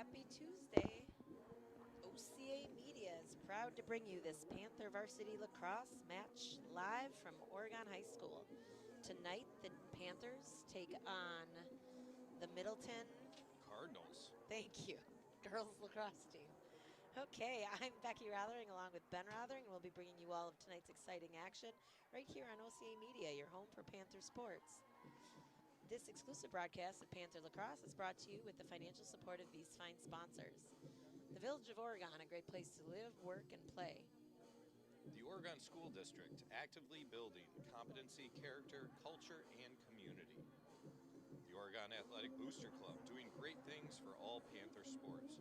Happy Tuesday. OCA Media is proud to bring you this Panther varsity lacrosse match live from Oregon High School. Tonight, the Panthers take on the Middleton Cardinals. Thank you. Girls Lacrosse team. Okay, I'm Becky Rothering along with Ben Rothering, and we'll be bringing you all of tonight's exciting action right here on OCA Media, your home for Panther sports. This exclusive broadcast of Panther Lacrosse is brought to you with the financial support of these fine sponsors. The Village of Oregon, a great place to live, work, and play. The Oregon School District, actively building competency, character, culture, and community. The Oregon Athletic Booster Club, doing great things for all Panther sports.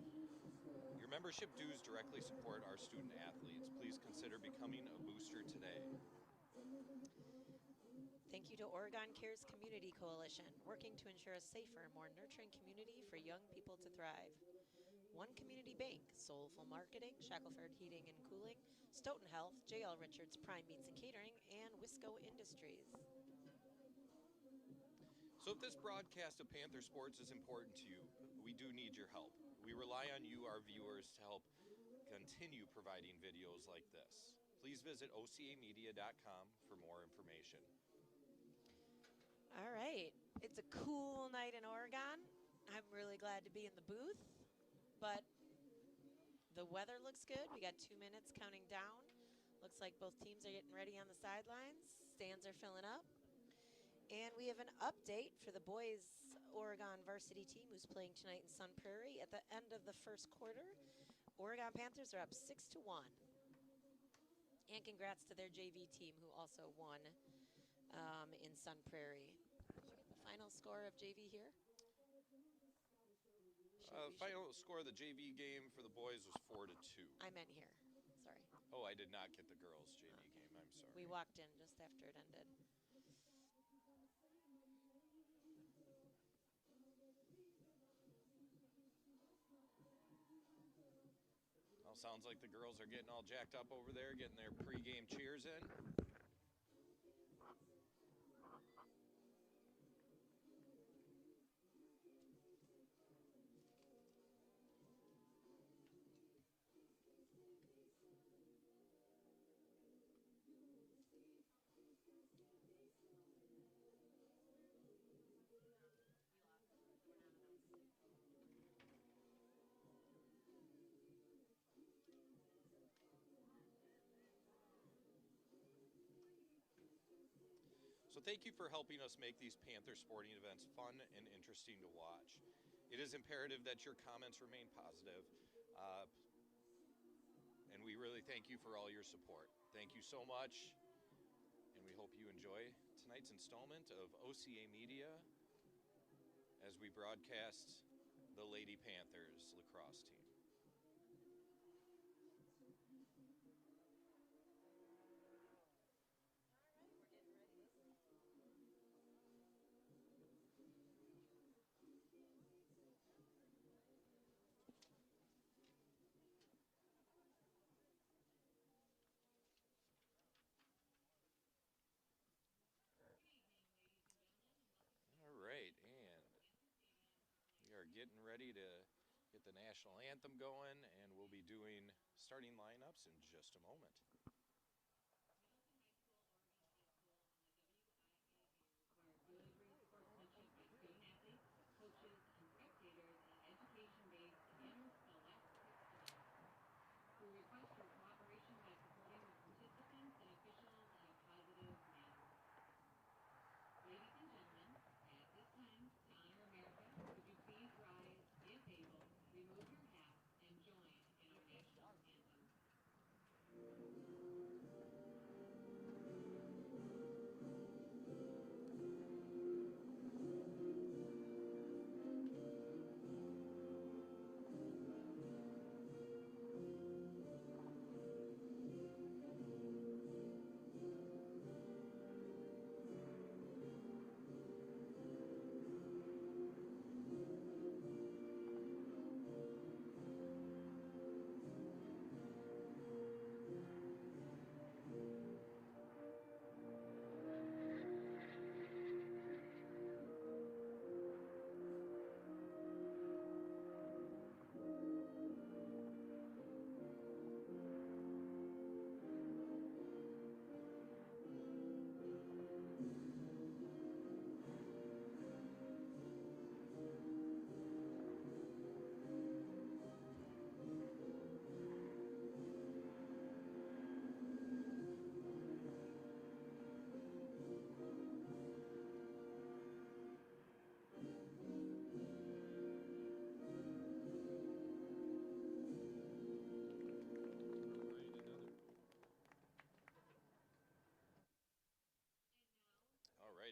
Your membership dues directly support our student athletes. Please consider becoming a booster today. Thank you to Oregon Cares Community Coalition, working to ensure a safer, more nurturing community for young people to thrive. One Community Bank, Soulful Marketing, Shackelford Heating and Cooling, Stoughton Health, J.L. Richards Prime Meats and Catering, and Wisco Industries. So if this broadcast of Panther sports is important to you, we do need your help. We rely on you, our viewers, to help continue providing videos like this. Please visit ocamedia.com for more information. All right. It's a cool night in Oregon. I'm really glad to be in the booth, but the weather looks good. We got 2 minutes counting down. Looks like both teams are getting ready on the sidelines. Stands are filling up. And we have an update for the boys Oregon varsity team who's playing tonight in Sun Prairie. At the end of the first quarter, Oregon Panthers are up 6-1. And congrats to their JV team who also won in Sun Prairie. Should we get the final score of JV here? Final score of the JV game for the boys was 4-2. I meant here. Sorry. Oh, I did not get the girls' JV game. I'm sorry. We walked in just after it ended. Well, sounds like the girls are getting all jacked up over there, getting their pregame cheers in. So thank you for helping us make these Panther sporting events fun and interesting to watch. It is imperative that your comments remain positive, and we really thank you for all your support. Thank you so much, and we hope you enjoy tonight's installment of OCA Media as we broadcast the Lady Panthers lacrosse team. All right, and we are getting ready to get the national anthem going, and we'll be doing starting lineups in just a moment.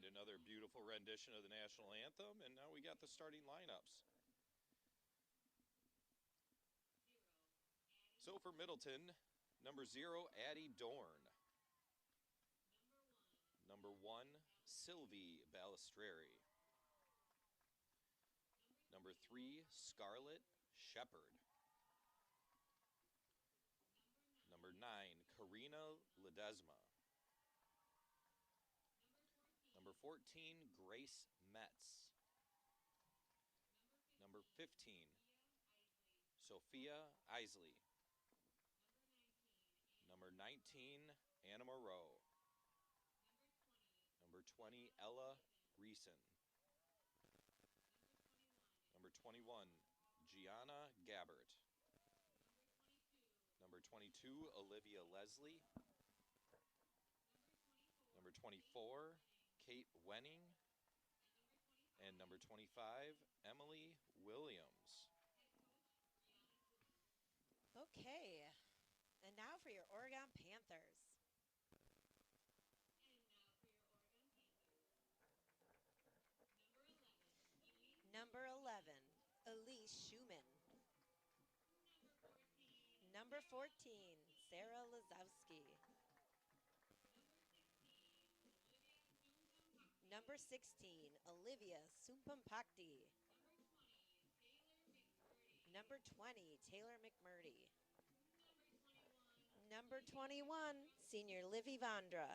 right, another beautiful rendition of the national anthem, and now we got the starting lineups. So for Middleton, number 0, Addie Dorn. Number 1, Sylvie Balistreri. Number 3, Scarlett Shepard. Number 9, Karina Ledesma. Number 14, Grace Metz. Number 15, Sophia Isley. Number 19, Anna Moreau. Number 20, Ella Reeson. Number 21, Gianna Gabbert. Number 22, Olivia Leslie. Number 24, Kate Wenning. And number 25, Emily Williams. Okay, and now for your Oregon Panthers. Number 11, Elise Schumann. Number 14, Sarah Lazowski. Number 16, Olivia Sumpampakti. Number 20, Taylor McMurdy. Number 21, senior Livy Vondra.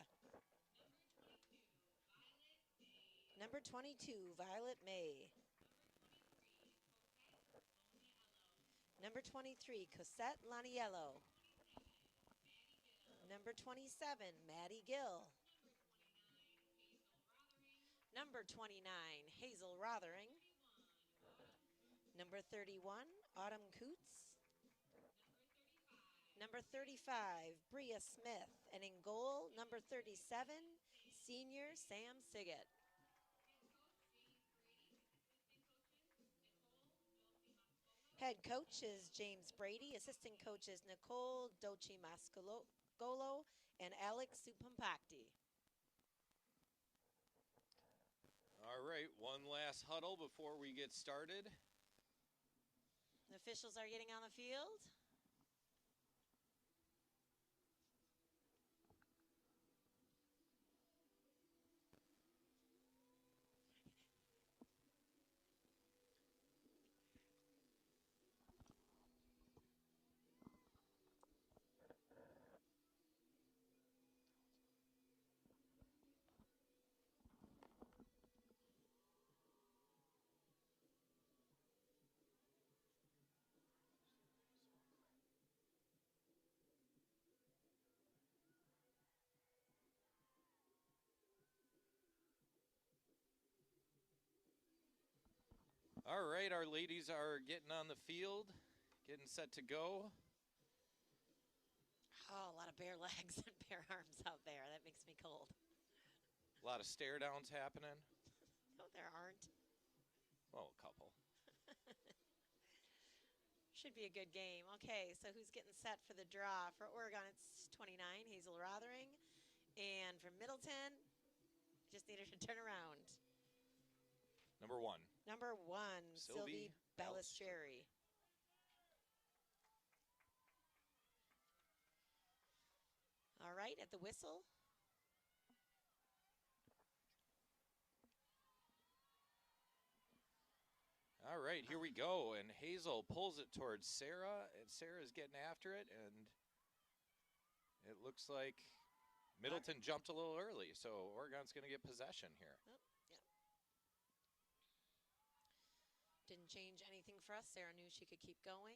Number 22, Violet May. Number 23, Cosette Laniello. Number 27, Maddie Gill. Number 29, Hazel Rothering. Number 31, Autumn Coots. Number 35, Bria Smith. And in goal, number 37, senior Sam Siggett. Head coach is James Brady. Assistant coach is Nicole Dochi Mascolo and Alex Supampakti. All right, one last huddle before we get started. The officials are getting on the field. All right, our ladies are getting on the field, getting set to go. Oh, a lot of bare legs and bare arms out there. That makes me cold. A lot of stare downs happening. No, there aren't. Well, a couple. Should be a good game. Okay, so who's getting set for the draw? For Oregon, it's 29, Hazel Rothering. And for Middleton, just needed to turn around. Number 1. Number 1, Sylvie Balistreri. All right, at the whistle. All right, here we go. And Hazel pulls it towards Sarah, and Sarah's getting after it. And it looks like Middleton jumped a little early, so Oregon's going to get possession here. Oh, yeah. Didn't change anything for us. Sarah knew she could keep going.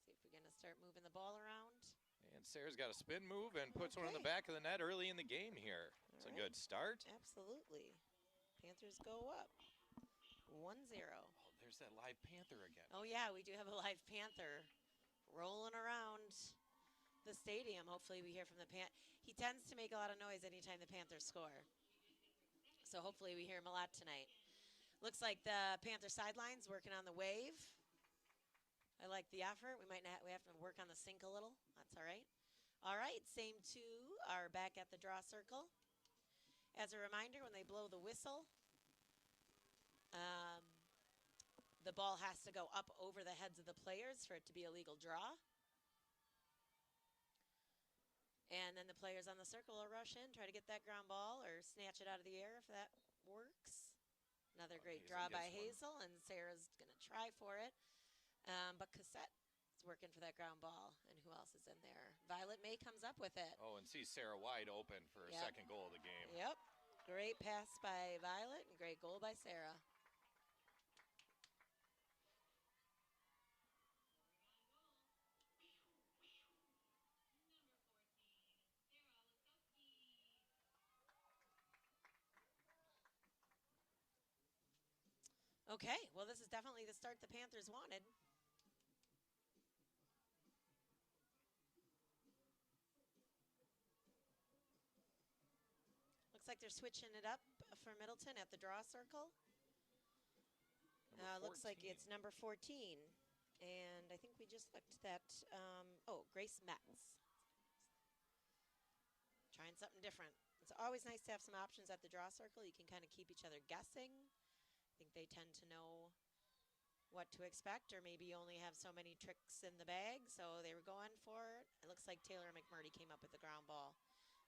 See if we're going to start moving the ball around. And Sarah's got a spin move and puts one in the back of the net early in the game here. It's a good start. Absolutely. Panthers go up 1-0. Oh, there's that live Panther again. Oh, yeah, we do have a live Panther rolling around the stadium. Hopefully we hear from the He tends to make a lot of noise anytime the Panthers score. So hopefully we hear him a lot tonight. Looks like the Panther sidelines working on the wave. I like the effort. We have to work on the sink a little. That's all right. All right, same two are back at the draw circle. As a reminder, when they blow the whistle, the ball has to go up over the heads of the players for it to be a legal draw. And then the players on the circle will rush in, try to get that ground ball or snatch it out of the air if that works. Another great draw by Hazel, and Sarah's going to try for it. But Cassette is working for that ground ball. And who else is in there? Violet May comes up with it. Oh, and sees Sarah wide open for a second goal of the game. Yep. Great pass by Violet and great goal by Sarah. Okay, well, this is definitely the start the Panthers wanted. Looks like they're switching it up for Middleton at the draw circle. Looks like it's number 14. And I think we just looked at, Grace Metz. Trying something different. It's always nice to have some options at the draw circle. You can kind of keep each other guessing. I think they tend to know what to expect, or maybe you only have so many tricks in the bag, so they were going for it. It looks like Taylor McMurdy came up with the ground ball,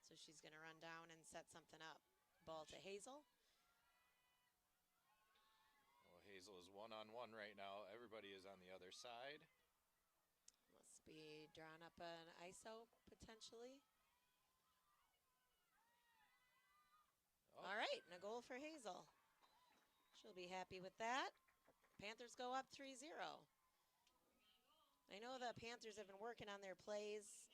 so she's going to run down and set something up. Ball to Hazel. Well, Hazel is one-on-one right now. Everybody is on the other side. Must be drawing up an ISO, potentially. Oh. All right, and a goal for Hazel. She'll be happy with that. Panthers go up 3-0. I know the Panthers have been working on their plays,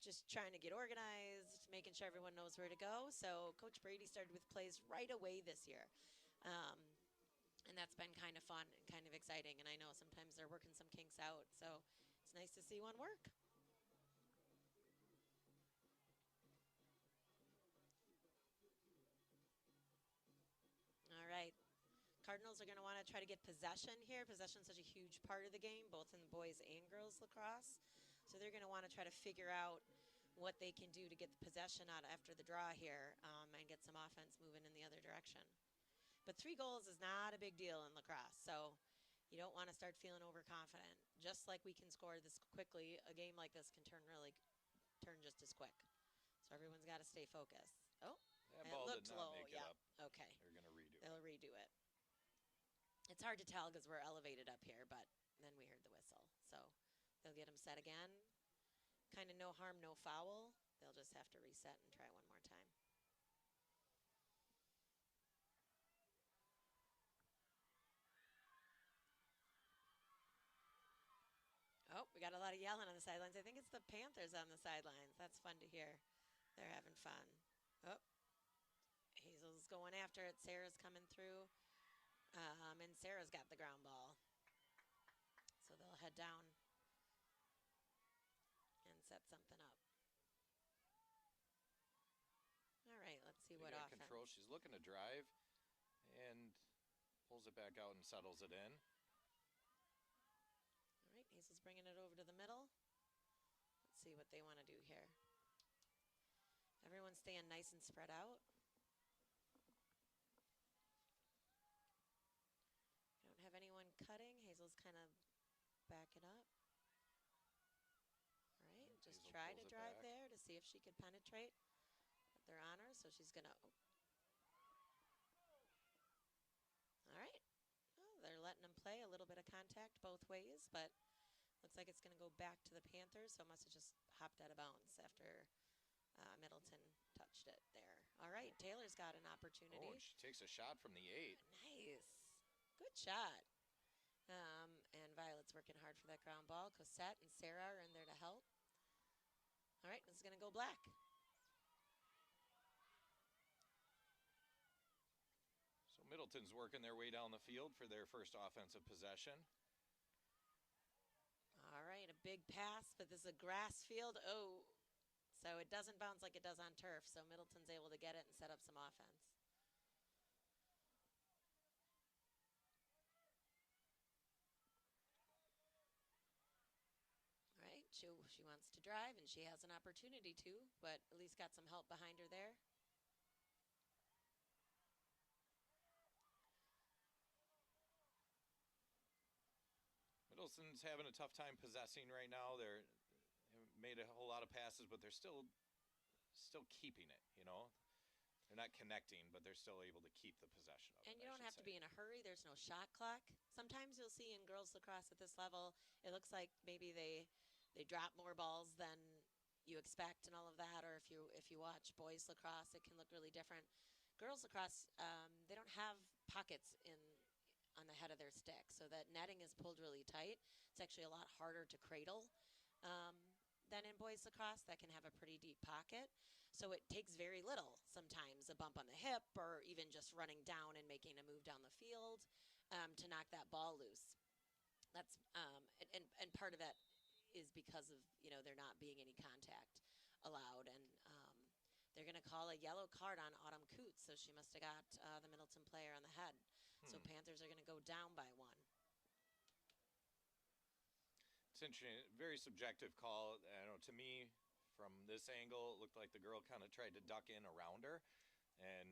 just trying to get organized, making sure everyone knows where to go. So Coach Brady started with plays right away this year. And that's been kind of fun and kind of exciting. And I know sometimes they're working some kinks out. So it's nice to see one work. All right. Cardinals are going to want to try to get possession here. Possession is such a huge part of the game, both in boys and girls lacrosse. So they're going to want to try to figure out what they can do to get the possession out after the draw here and get some offense moving in the other direction. But 3 goals is not a big deal in lacrosse, so you don't want to start feeling overconfident. Just like we can score this quickly, a game like this can turn just as quick. So everyone's got to stay focused. Oh, that ball looked did not low. Make it up. Okay. They're going to redo it. They'll redo it. It's hard to tell because we're elevated up here, but then we heard the whistle. So they'll get them set again. Kind of no harm, no foul. They'll just have to reset and try one more time. Oh, we got a lot of yelling on the sidelines. I think it's the Panthers on the sidelines. That's fun to hear. They're having fun. Oh, Hazel's going after it. Sarah's coming through. And Sarah's got the ground ball. So they'll head down and set something up. All right, let's see what offense. Control. She's looking to drive and pulls it back out and settles it in. All right, Hazel's bringing it over to the middle. Let's see what they want to do here. Everyone's staying nice and spread out. Don't have anyone cutting. Hazel's kind of backing up. All right, just try to drive there to see if she could penetrate. But they're on her, so she's going to... All right. Well, they're letting them play. A little bit of contact both ways, but looks like it's going to go back to the Panthers, so it must have just hopped out of bounds after Middleton touched it there. All right, Taylor's got an opportunity. Oh, and she takes a shot from the 8. Nice. Good shot. And Violet's working hard for that ground ball. Cosette and Sarah are in there to help. All right, this is going to go black. So Middleton's working their way down the field for their first offensive possession. All right, a big pass, but this is a grass field. Oh, so it doesn't bounce like it does on turf. So Middleton's able to get it and set up some offense. All right, she wants to drive, and she has an opportunity to, but at least got some help behind her there. Middleton's having a tough time possessing right now. They're made a whole lot of passes, but they're still keeping it. They're not connecting, but they're still able to keep the possession of it. And you don't have to be in a hurry. There's no shot clock. Sometimes you'll see in girls lacrosse at this level, it looks like maybe they drop more balls than you expect and all of that. Or if you watch boys lacrosse, it can look really different. Girls lacrosse, they don't have pockets on the head of their stick, so that netting is pulled really tight. It's actually a lot harder to cradle um, than in boys lacrosse that can have a pretty deep pocket. So it takes very little sometimes, a bump on the hip or even just running down and making a move down the field to knock that ball loose. That's and part of that is because of there not being any contact allowed, and they're going to call a yellow card on Autumn Coots, so she must have got the Middleton player on the head. So Panthers are going to go down by 1. It's interesting, very subjective call. I know to me, from this angle, it looked like the girl kind of tried to duck in around her and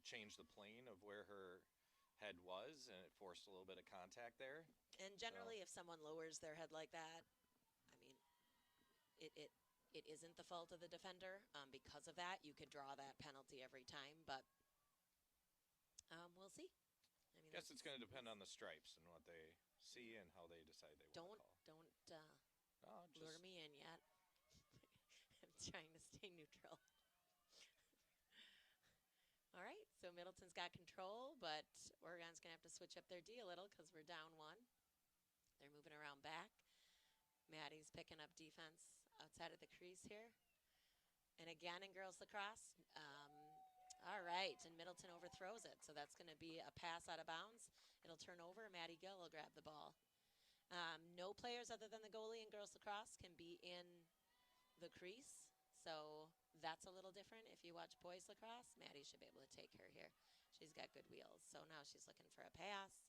change the plane of where her head was, and it forced a little bit of contact there. And generally, if someone lowers their head like that, I mean, it isn't the fault of the defender. Because of that, you could draw that penalty every time, but we'll see. I guess it's going to depend on the stripes and what they see and how they decide they want to call. Don't lure me in yet. I'm trying to stay neutral. All right, so Middleton's got control, but Oregon's going to have to switch up their D a little because we're down 1. They're moving around back. Maddie's picking up defense outside of the crease here. And again in girls lacrosse. All right, and Middleton overthrows it, so that's going to be a pass out of bounds. It'll turn over. Maddie Gill will grab the ball. No players other than the goalie in girls lacrosse can be in the crease, so that's a little different. If you watch boys lacrosse, Maddie should be able to take her here. She's got good wheels, so now she's looking for a pass.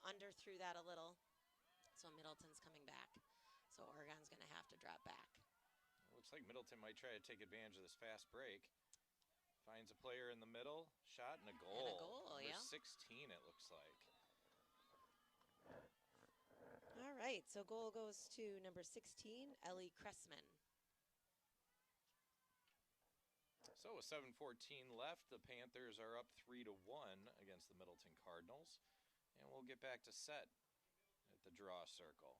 Under through that a little, so Middleton's coming back. So Oregon's going to have to drop back. Looks like Middleton might try to take advantage of this fast break. Finds a player in the middle, shot, and a goal. And a goal, Number yeah. 16, it looks like. All right, so goal goes to number 16, Ellie Cressman. So with 7:14 left, the Panthers are up 3-1 against the Middleton Cardinals. And we'll get back to set at the draw circle.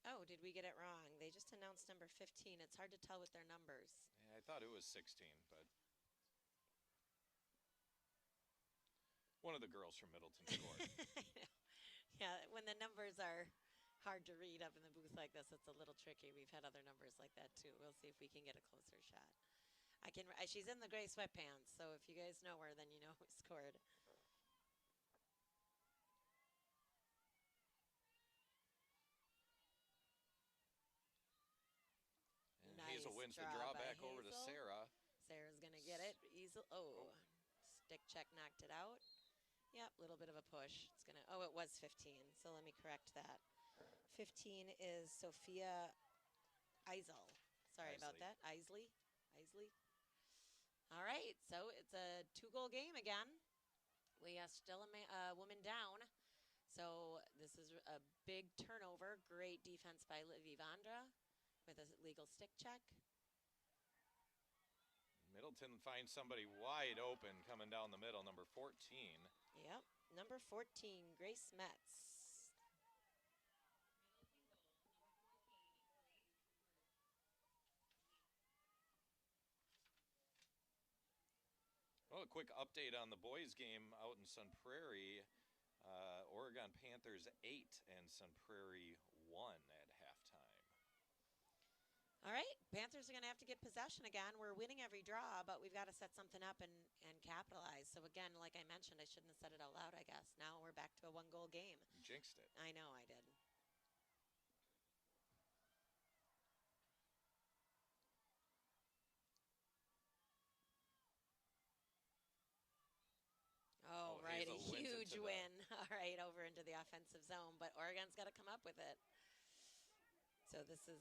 Oh, did we get it wrong? They just announced number 15. It's hard to tell with their numbers. Yeah, I thought it was 16, but one of the girls from Middleton scored. Yeah, when the numbers are hard to read up in the booth like this, it's a little tricky. We've had other numbers like that too. We'll see if we can get a closer shot. She's in the gray sweatpants, so if you guys know her, then you know who scored. Nice Hazel wins the draw back over to Sarah. Sarah's going to get it. Stick check knocked it out. Yep, a little bit of a push. It was 15, so let me correct that. 15 is Sophia Eisel. Sorry about that. Isley. All right, so it's a 2-goal game again. We are still a woman down. So this is a big turnover. Great defense by Liv Vandra with a legal stick check. Middleton finds somebody wide open coming down the middle, number 14. Yep, number 14, Grace Metz. Well, a quick update on the boys' game out in Sun Prairie. Oregon Panthers 8 and Sun Prairie 1 at halftime. All right, Panthers are going to have to get possession again. We're winning every draw, but we've got to set something up and capitalize. So again, like I mentioned, I shouldn't have said it out loud, I guess. Now we're back to a 1-goal game. You jinxed it. I know I did. Oh, right, a huge win. All right, over into the offensive zone, but Oregon's got to come up with it. So this is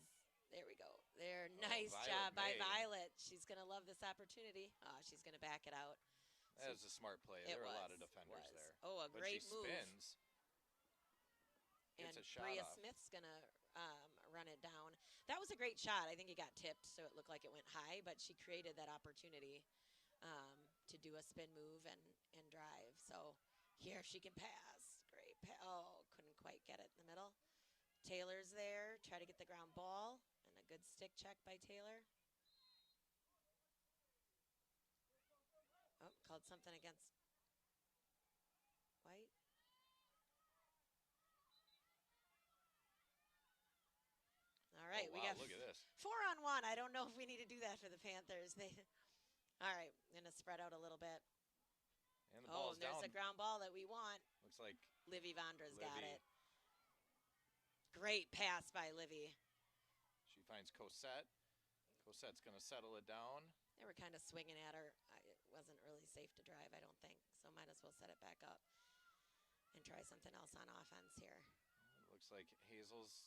There we go. There, Oh, nice Violet job by May. Violet. She's going to love this opportunity. Oh, she's going to back it out. That was a smart play. There were a lot of defenders there. Oh, a but great she move. spins. And Gets a shot Bria off. Smith's going to run it down. That was a great shot. I think it got tipped, so it looked like it went high, but she created that opportunity to do a spin move and drive. So here she can pass. Great pass. Oh, couldn't quite get it in the middle. Taylor's there. Try to get the ground ball. And a good stick check by Taylor. Oh, called something against White. All right, oh, wow, we got look at this. 4-on-1. I don't know if we need to do that for the Panthers. All right, I'm going to spread out a little bit. And the ball's there's down. a ground ball that we want. Looks like Livy Vandra's got it. Great pass by Livy. She finds Cosette. Cosette's going to settle it down. They were kind of swinging at her. It wasn't really safe to drive, I don't think. So might as well set it back up and try something else on offense here. It looks like Hazel's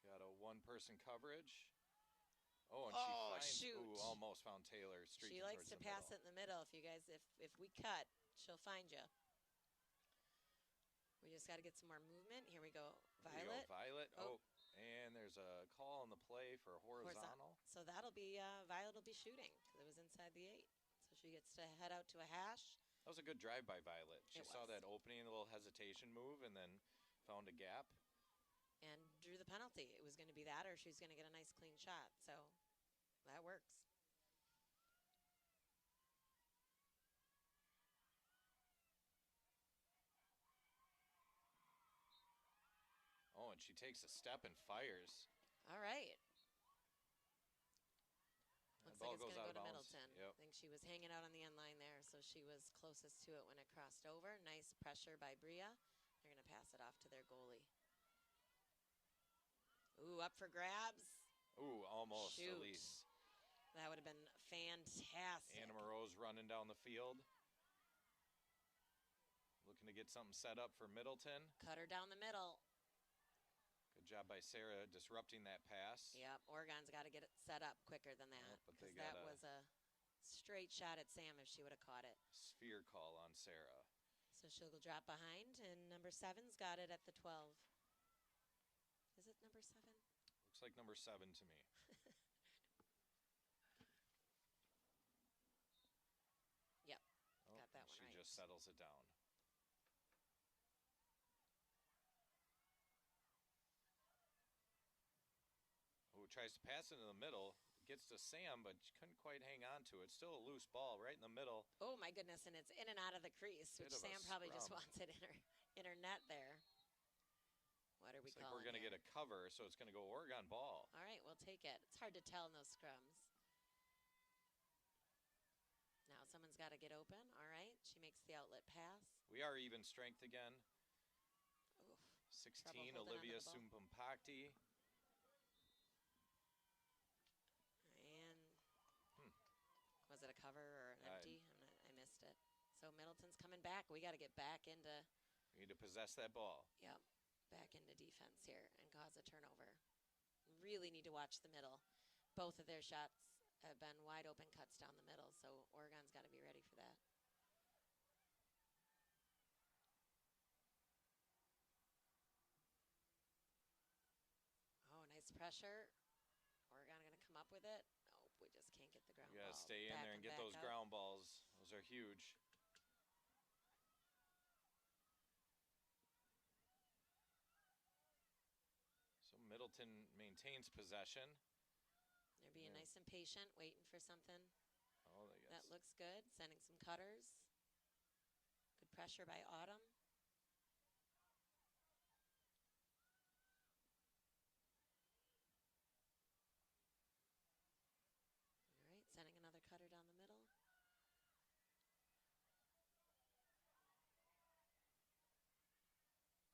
got a one-person coverage. Oh, and she finds, shoot. Ooh, almost found Taylor streaking She likes towards to the pass middle. it in the middle. If you guys, if we cut, she'll find you. We just got to get some more movement. Here we go. Violet. Violet. Oh. And there's a call on the play for horizontal. So that'll be, Violet will be shooting because it was inside the 8. So she gets to head out to a hash. That was a good drive by Violet. She saw was. that opening, a little hesitation move, and then found a gap. And drew the penalty. It was going to be that, or she was going to get a nice clean shot. So that works. Oh, and she takes a step and fires. All right. That Looks ball like it's goes going to out go of to bounds. Middleton. Yep. I think she was hanging out on the end line there, so she was closest to it when it crossed over. Nice pressure by Bria. They're going to pass it off to their goalie. Ooh, up for grabs. Ooh, almost, Shoot. Elise. That would have been fantastic. Anna Moreau's running down the field. Looking to get something set up for Middleton. Cut her down the middle. Good job by Sarah disrupting that pass. Yep, Oregon's got to get it set up quicker than that. But they Because got that was a straight shot at Sam if she would have caught it. Sphere call on Sarah. So she'll go drop behind, and number 7's got it at the 12. Is it number 7? Looks like number 7 to me. Yep, Oh, got that one she right. just settles it down. Oh, tries to pass it in the middle. Gets to Sam, but she couldn't quite hang on to it. Still a loose ball right in the middle. Oh my goodness, and it's in and out of the crease, Bit which of a Sam probably just scrum. wants it in her net there. What are we Looks like calling we're going to here? get a cover, so it's going to go Oregon ball. All right, we'll take it. It's hard to tell in those scrums. Now someone's got to get open. All right, she makes the outlet pass. We are even strength again. Oof. 16, holding onto Olivia the ball. Sumpampakti. And was it a cover or an empty? I missed it. So Middleton's coming back. We got to get back into. We need to possess that ball. Yep, back into defense here and cause a turnover. Really need to watch the middle. Both of their shots have been wide open cuts down the middle, so Oregon's got to be ready for that. Oh, nice pressure. Oregon going to come up with it. Nope, we just can't get the ground You got to ball. stay in Back there and get back those up. ground balls. Those are huge. So Middleton maintains possession. They're being Yeah. nice and patient, waiting for something. Oh, they got That looks good. Sending some cutters. Good pressure by Autumn. All right, sending another cutter down the middle.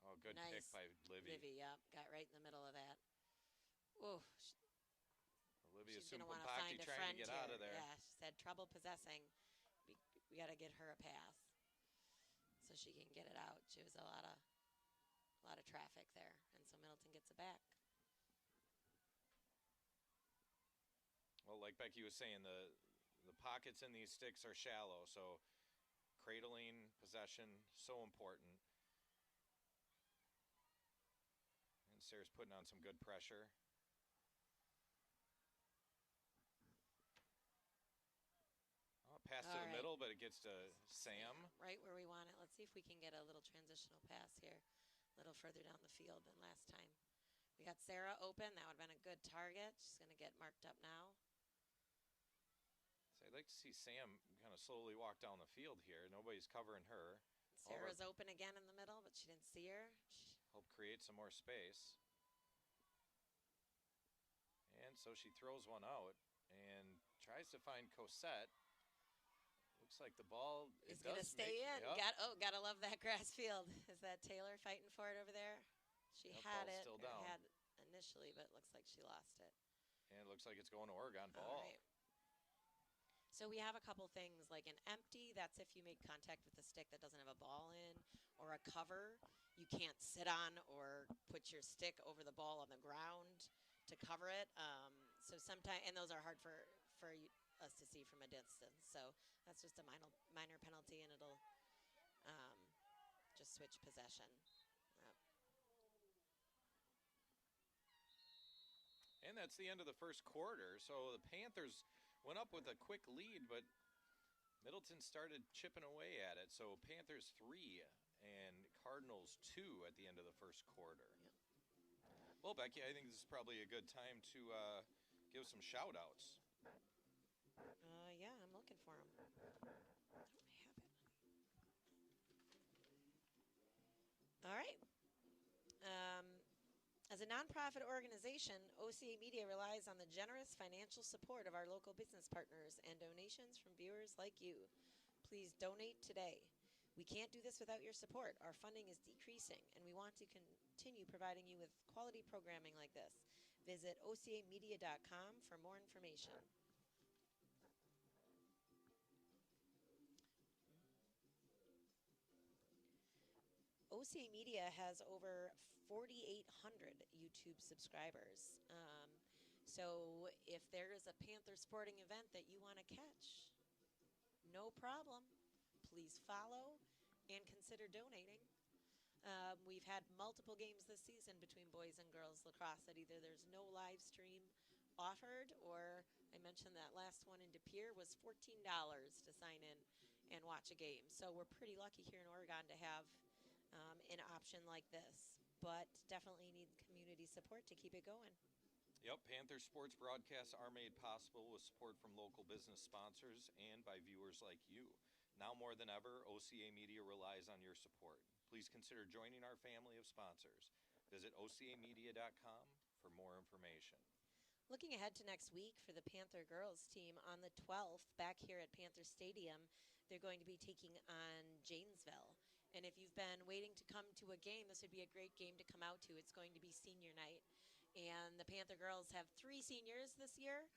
Oh, good Nice. pick by Livy. Livy, yep, got right in the middle of that. Ooh, Olivia she's going to want to find Sumpampakti a trying friend to get here. out of there. Yeah, she's had trouble possessing. We got to get her a pass so she can get it out. She was a lot of traffic there, and so Middleton gets it back. Well, like Becky was saying, the pockets in these sticks are shallow, so cradling possession so important. And Sarah's putting on some good pressure. Oh, pass to the middle, but it gets to Sam. Right where we want it. Let's see if we can get a little transitional pass here, a little further down the field than last time. We got Sarah open. That would have been a good target. She's going to get marked up now. So I'd like to see Sam kind of slowly walk down the field here. Nobody's covering her. Sarah's open again in the middle, but she didn't see her. Help create some more space. And so she throws one out and tries to find Cosette. Looks like the ball is going to stay in. Yep. Gotta love that grass field. Is that Taylor fighting for it over there? She had it. Still down. Had initially, but it looks like she lost it. And it looks like it's going to Oregon ball. All right. So we have a couple things like an empty. That's if you make contact with the stick that doesn't have a ball in, or a cover. You can't sit on or put your stick over the ball on the ground to cover it. So sometimes, and those are hard for us to see from a distance. So that's just a minor penalty, and it'll just switch possession. And that's the end of the first quarter. So the Panthers went up with a quick lead, but Middleton started chipping away at it. So Panthers 3 and Cardinals 2 at the end of the first quarter. Yep. Well, Becky, I think this is probably a good time to give some shout-outs. Yeah, I'm looking for them. I have it. All right. As a nonprofit organization, OCA Media relies on the generous financial support of our local business partners and donations from viewers like you. Please donate today. We can't do this without your support. Our funding is decreasing, and we want to continue providing you with quality programming like this. Visit ocamedia.com for more information. OCA Media has over 4,800 YouTube subscribers. So if there is a Panther sporting event that you want to catch, no problem. Please follow and consider donating. We've had multiple games this season between boys and girls lacrosse that either there's no live stream offered, or I mentioned that last one in De Pere was $14 to sign in and watch a game. So we're pretty lucky here in Oregon to have an option like this, but definitely need community support to keep it going. Yep, Panther sports broadcasts are made possible with support from local business sponsors and by viewers like you. Now more than ever, OCA Media relies on your support. Please consider joining our family of sponsors. Visit ocamedia.com for more information. Looking ahead to next week for the Panther girls team on the 12th, back here at Panther Stadium, they're going to be taking on Janesville. And if you've been waiting to come to a game, this would be a great game to come out to. It's going to be senior night. And the Panther girls have 3 seniors this year.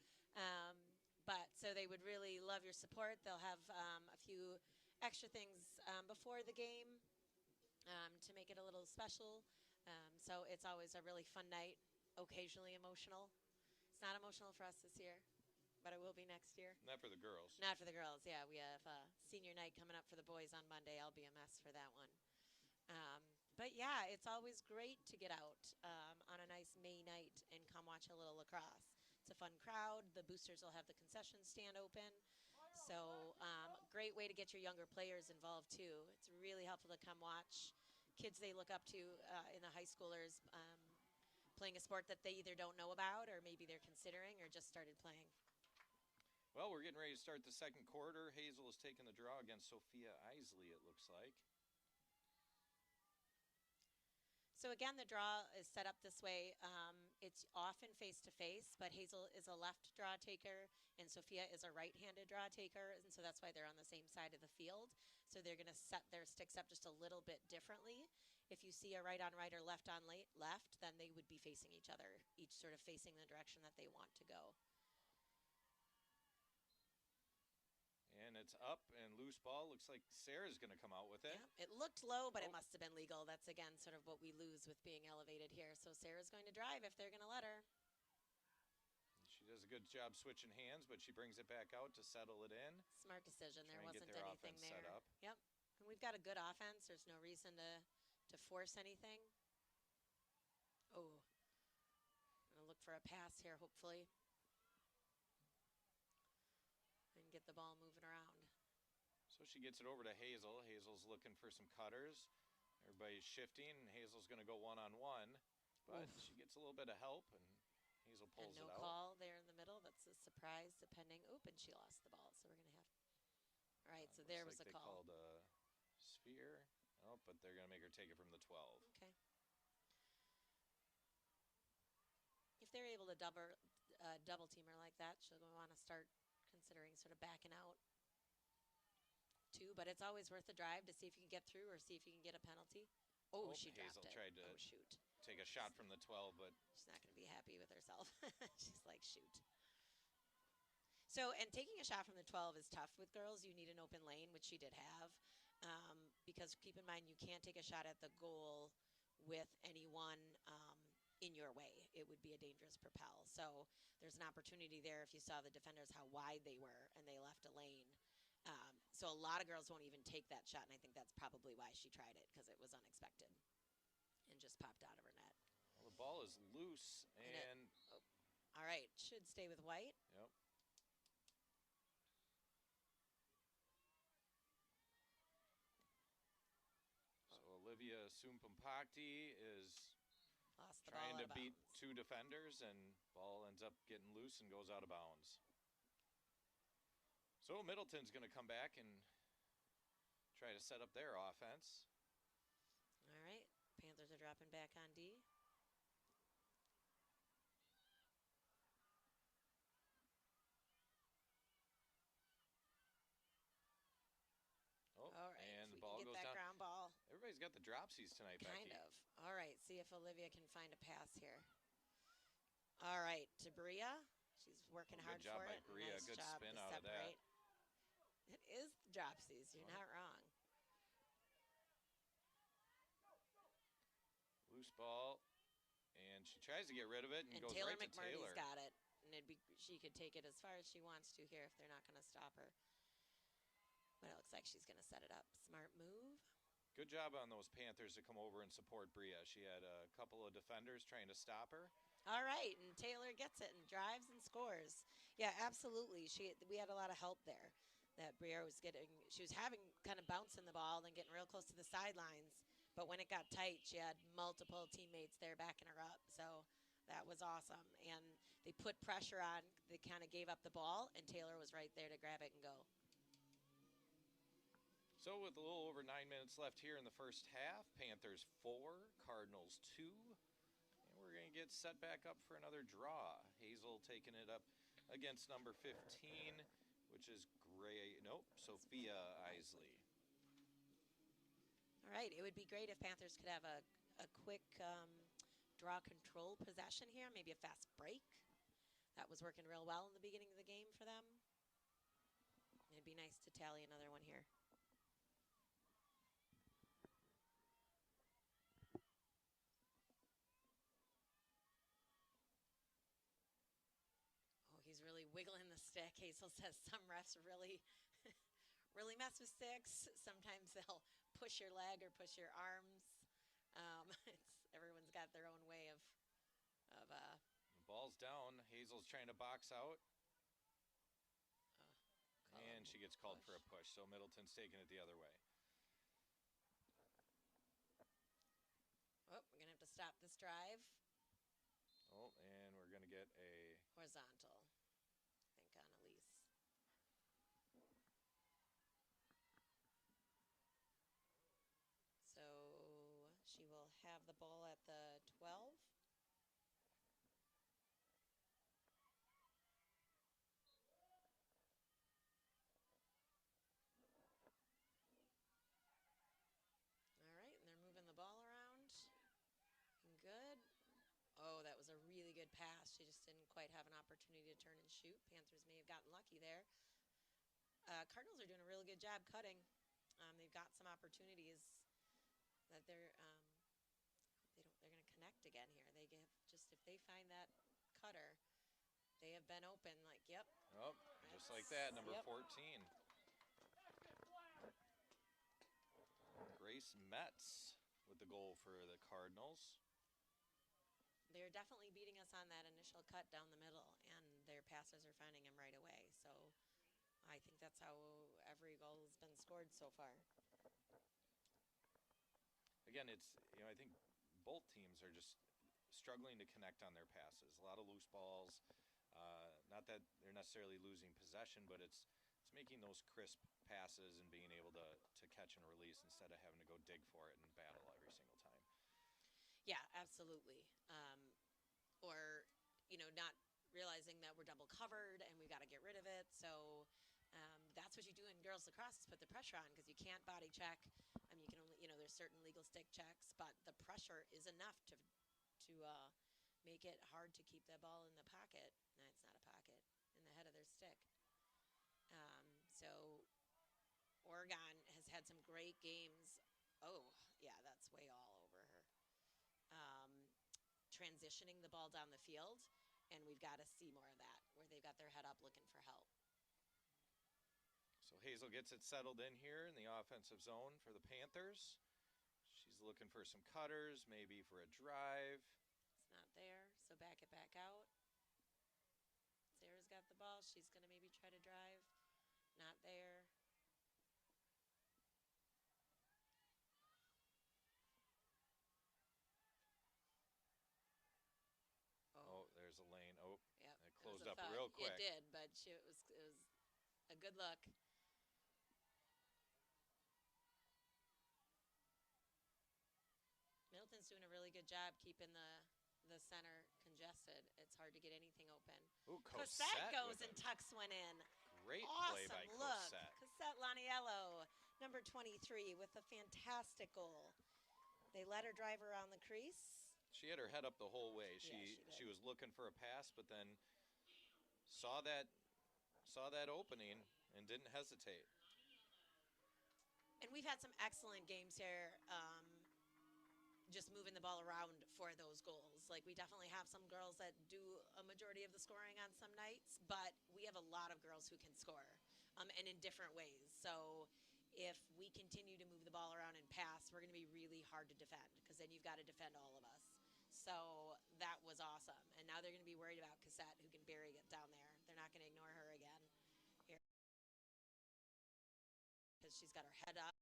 But so they would really love your support. They'll have a few extra things before the game to make it a little special. So it's always a really fun night, occasionally emotional. It's not emotional for us this year, but it will be next year. Not for the girls. Not for the girls, yeah. We have senior night coming up for the boys on Monday. I'll be a mess for that one. But yeah, it's always great to get out on a nice May night and come watch a little lacrosse. It's a fun crowd. The boosters will have the concession stand open. So great way to get your younger players involved too. It's really helpful to come watch kids they look up to in the high schoolers playing a sport that they either don't know about or maybe they're considering or just started playing. Well, we're getting ready to start the second quarter. Hazel has taken the draw against Sophia Isley, it looks like. So again, the draw is set up this way. It's often face-to-face, but Hazel is a left draw taker, and Sophia is a right-handed draw taker, and so that's why they're on the same side of the field. So they're going to set their sticks up just a little bit differently. If you see a right-on-right or left-on-left, then they would be facing each other, each sort of facing the direction that they want to go. And it's up and loose ball. Looks like Sarah's going to come out with it. Yeah, it looked low, but it must have been legal. That's, again, sort of what we lose with being elevated here. So Sarah's going to drive if they're going to let her. She does a good job switching hands, but she brings it back out to settle it in. Smart decision. There Try and get wasn't their anything offense there. set up. Yep. And we've got a good offense. There's no reason to force anything. Oh. Gonna look for a pass here, hopefully. And get the ball moving around. So she gets it over to Hazel. Hazel's looking for some cutters. Everybody's shifting, and Hazel's going to go one-on-one. But she gets a little bit of help, and Hazel pulls it out. No call there in the middle. That's a surprise, depending. Oop, and she lost the ball, so we're going to have... All right, so there was a call. They called a sphere. Oh, but they're going to make her take it from the 12. Okay. If they're able to double team her like that, she'll want to start considering sort of backing out too. But it's always worth a drive to see if you can get through or see if you can get a penalty. Oh, she dropped Hazel it. tried to take a shot from the 12, but she's not going to be happy with herself. She's like, shoot. So, and taking a shot from the 12 is tough with girls. You need an open lane, which she did have, because keep in mind you can't take a shot at the goal with anyone in your way. It would be a dangerous propel. So there's an opportunity there if you saw the defenders, how wide they were, and they left a lane. So a lot of girls won't even take that shot, and I think that's probably why she tried it, because it was unexpected and just popped out of her net. Well, the ball is loose, and all right, should stay with white. Yep. So Olivia Sumpampakti is trying to beat two defenders, and ball ends up getting loose and goes out of bounds. So Middleton's going to come back and try to set up their offense. All right, Panthers are dropping back on D. Oh, all right, and the ball goes down. Ground ball. Everybody's got the dropsies tonight, Becky. Kind of. All right, see if Olivia can find a pass here. All right, to Bria. She's working hard for it. Good job by Bria. Nice Good job spin to out of that. It is the dropsies. You're not wrong. Loose ball, and she tries to get rid of it and goes Taylor right to Taylor. McMurdy's got it, and she could take it as far as she wants to here if they're not going to stop her. But it looks like she's going to set it up. Smart move. Good job on those Panthers to come over and support Bria. She had a couple of defenders trying to stop her. All right, and Taylor gets it and drives and scores. Yeah, absolutely. We had a lot of help there. That Bria was getting, she was having kind of bouncing the ball and getting real close to the sidelines. But when it got tight, she had multiple teammates there backing her up. So that was awesome. And they put pressure on. They kind of gave up the ball, and Taylor was right there to grab it and go. So with a little over 9 minutes left here in the first half, Panthers 4, Cardinals 2. And we're going to get set back up for another draw. Hazel taking it up against number 15, which is Sophia Isley. All right, it would be great if Panthers could have a quick draw control possession here, maybe a fast break. That was working real well in the beginning of the game for them. It'd be nice to tally another one here. Oh, he's really wiggling the stick. Hazel says some refs really really mess with sticks. Sometimes they'll push your leg or push your arms. Everyone's got their own way of the ball's down. Hazel's trying to box out. And she gets called for a push, so Middleton's taking it the other way. Oh, we're going to have to stop this drive. Oh, and we're going to get a horizontal, I think, on Elise. So she will have the ball at the 12. All right, and they're moving the ball around. Good. Oh, that was a really good pass. She just didn't quite have an opportunity to turn and shoot. Panthers may have gotten lucky there. Cardinals are doing a really good job cutting. They've got some opportunities that they're going to connect again here. They give just if they find that cutter, They have been open. Like, yep. Oh, just like that, number Yep. 14. Grace Metz with the goal for the Cardinals. They're definitely beating us on that initial cut down the middle, and their passes are finding them right away. So I think that's how every goal has been scored so far. Again, I think both teams are just struggling to connect on their passes. A lot of loose balls. Not that they're necessarily losing possession, but it's making those crisp passes and being able to catch and release instead of having to go dig for it and battle every single time. Yeah, absolutely. Or, not realizing that we're double covered and we've got to get rid of it. So that's what you do in girls lacrosse is put the pressure on because you can't body check. You can only, there's certain legal stick checks, but the pressure is enough to make it hard to keep that ball in the pocket. No, it's not a pocket, in the head of their stick. So Oregon has had some great games. Oh, yeah, that's way all over her. Transitioning the ball down the field, and we've got to see more of that, where they've got their head up looking for help. So Hazel gets it settled in here in the offensive zone for the Panthers. She's looking for some cutters, maybe for a drive. It's not there, so back it back out. Sarah's got the ball. She's going to maybe try to drive. Not there. Oh, there's a lane. Oh, yep. It closed up real quick. It did, but it was a good look. Middleton's doing a really good job keeping the center congested. It's hard to get anything open. Ooh, Cosette goes and tucks one in. Great awesome play by look. Cosette. Cosette Laniello, number 23, with a fantastic goal. They let her drive around the crease. She had her head up the whole way. She was looking for a pass, but then saw that opening and didn't hesitate. And we've had some excellent games here. Just moving the ball around for those goals. Like, we definitely have some girls that do a majority of the scoring on some nights, but we have a lot of girls who can score, and in different ways. So if we continue to move the ball around and pass, we're going to be really hard to defend because then you've got to defend all of us. So that was awesome. And now they're going to be worried about Cosette, who can bury it down there. They're not going to ignore her again here because she's got her head up.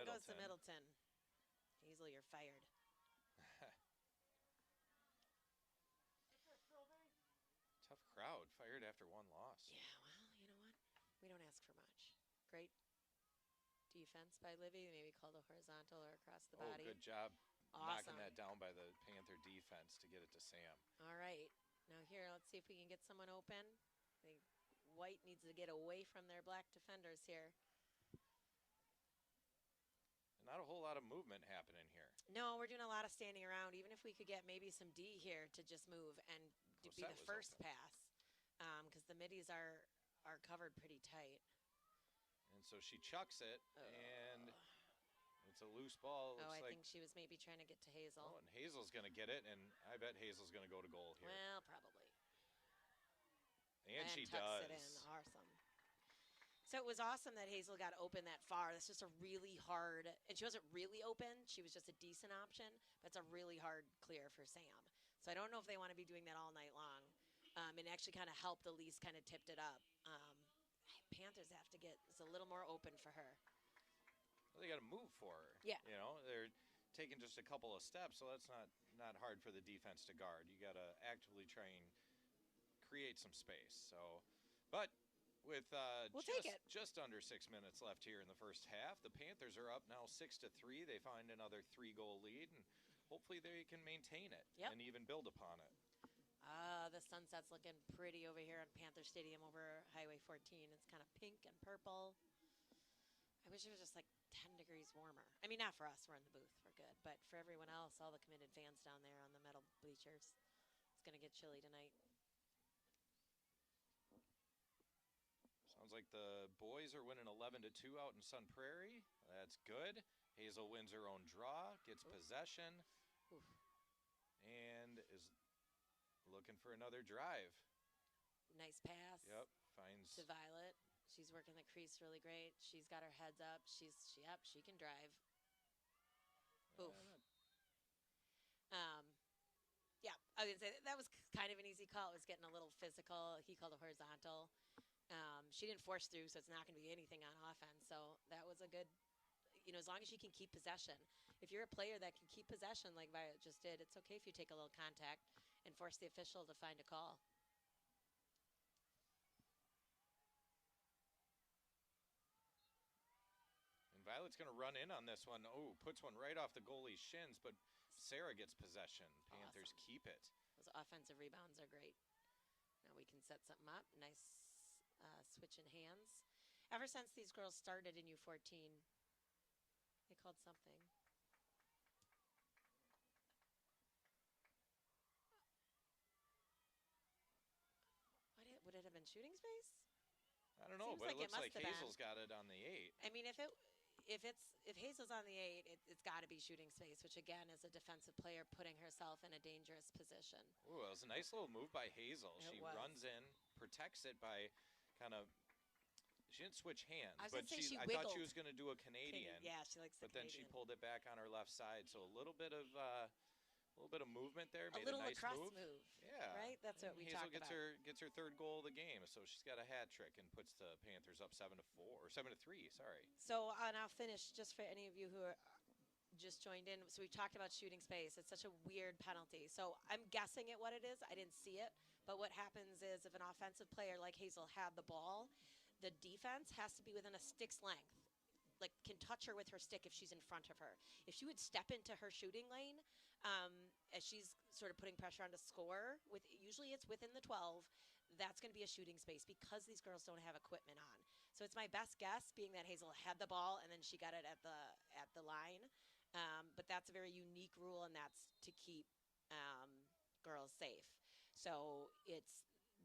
Goes to Middleton. Hazel, you're fired. Tough crowd. Fired after one loss. Yeah, well, you know what? We don't ask for much. Great defense by Livy. Maybe called a horizontal or across the body. Good job awesome. Knocking that down by the Panther defense to get it to Sam. All right. Now here, let's see if we can get someone open. White needs to get away from their black defenders here. Not a whole lot of movement happening here. No, we're doing a lot of standing around. Even if we could get maybe some D here to just move and be the first pass, because the middies are covered pretty tight. And so she chucks it, and it's a loose ball. I think she was maybe trying to get to Hazel. Oh, and Hazel's going to get it, and I bet Hazel's going to go to goal here. Well, probably. And she tucks does. It in. Awesome. So it was awesome that Hazel got open that far. That's just a really hard, and she wasn't really open. She was just a decent option, but it's a really hard clear for Sam. So I don't know if they want to be doing that all night long. And actually kind of helped Elise kind of tipped it up. Panthers have to get it's a little more open for her. Well, they got to move for her. Yeah. They're taking just a couple of steps, so that's not hard for the defense to guard. You got to actively try and create some space. So, but with just under 6 minutes left here in the first half, the Panthers are up now 6-3. They find another 3-goal lead, and hopefully they can maintain it and even build upon it. The sunset's looking pretty over here on Panther Stadium over Highway 14. It's kind of pink and purple. I wish it was just like 10 degrees warmer. I mean, not for us. We're in the booth. We're good. But for everyone else, all the committed fans down there on the metal bleachers, it's going to get chilly tonight. Sounds like the boys are winning 11-2 out in Sun Prairie. That's good. Hazel wins her own draw, gets possession, and is looking for another drive. Nice pass. Yep, finds to Violet. She's working the crease really great. She's got her heads up. She can drive. Oof. Yeah, I was gonna say that was kind of an easy call. It was getting a little physical. He called it horizontal. She didn't force through, so it's not going to be anything on offense. So that was a good, as long as you can keep possession. If you're a player that can keep possession like Violet just did, it's okay if you take a little contact and force the official to find a call. And Violet's going to run in on this one. Oh, puts one right off the goalie's shins, but Sarah gets possession. Panthers keep it. Those offensive rebounds are great. Now we can set something up. Nice switch in hands. Ever since these girls started in U14, they called something. Would it have been shooting space? I don't know, Seems but like it looks like must have Hazel's been. got it on the 8. I mean, if Hazel's on the 8, it's got to be shooting space, which again is a defensive player putting herself in a dangerous position. Ooh, it was a nice little move by Hazel. It She was. runs in, protects it by kind of. She didn't switch hands, I was but gonna say she I thought she wiggled. was going to do a Canadian. Yeah, she likes the But then Canadian. she pulled it back on her left side, so a little bit of movement there. A Made little a nice lacrosse move. move. Yeah, Right? That's what we Hazel talked gets about. gets her third goal of the game, so she's got a hat trick and puts the Panthers up 7-4 or 7-3. Sorry. So, and I'll finish just for any of you who are just joined in. So we talked about shooting space. It's such a weird penalty. So I'm guessing at what it is. I didn't see it. But what happens is if an offensive player like Hazel had the ball, the defense has to be within a stick's length. Like can touch her with her stick if she's in front of her. If she would step into her shooting lane, as she's sort of putting pressure on to score, usually it's within the 12, that's going to be a shooting space because these girls don't have equipment on. So it's my best guess, being that Hazel had the ball and then she got it at the line. But that's a very unique rule, and that's to keep girls safe. So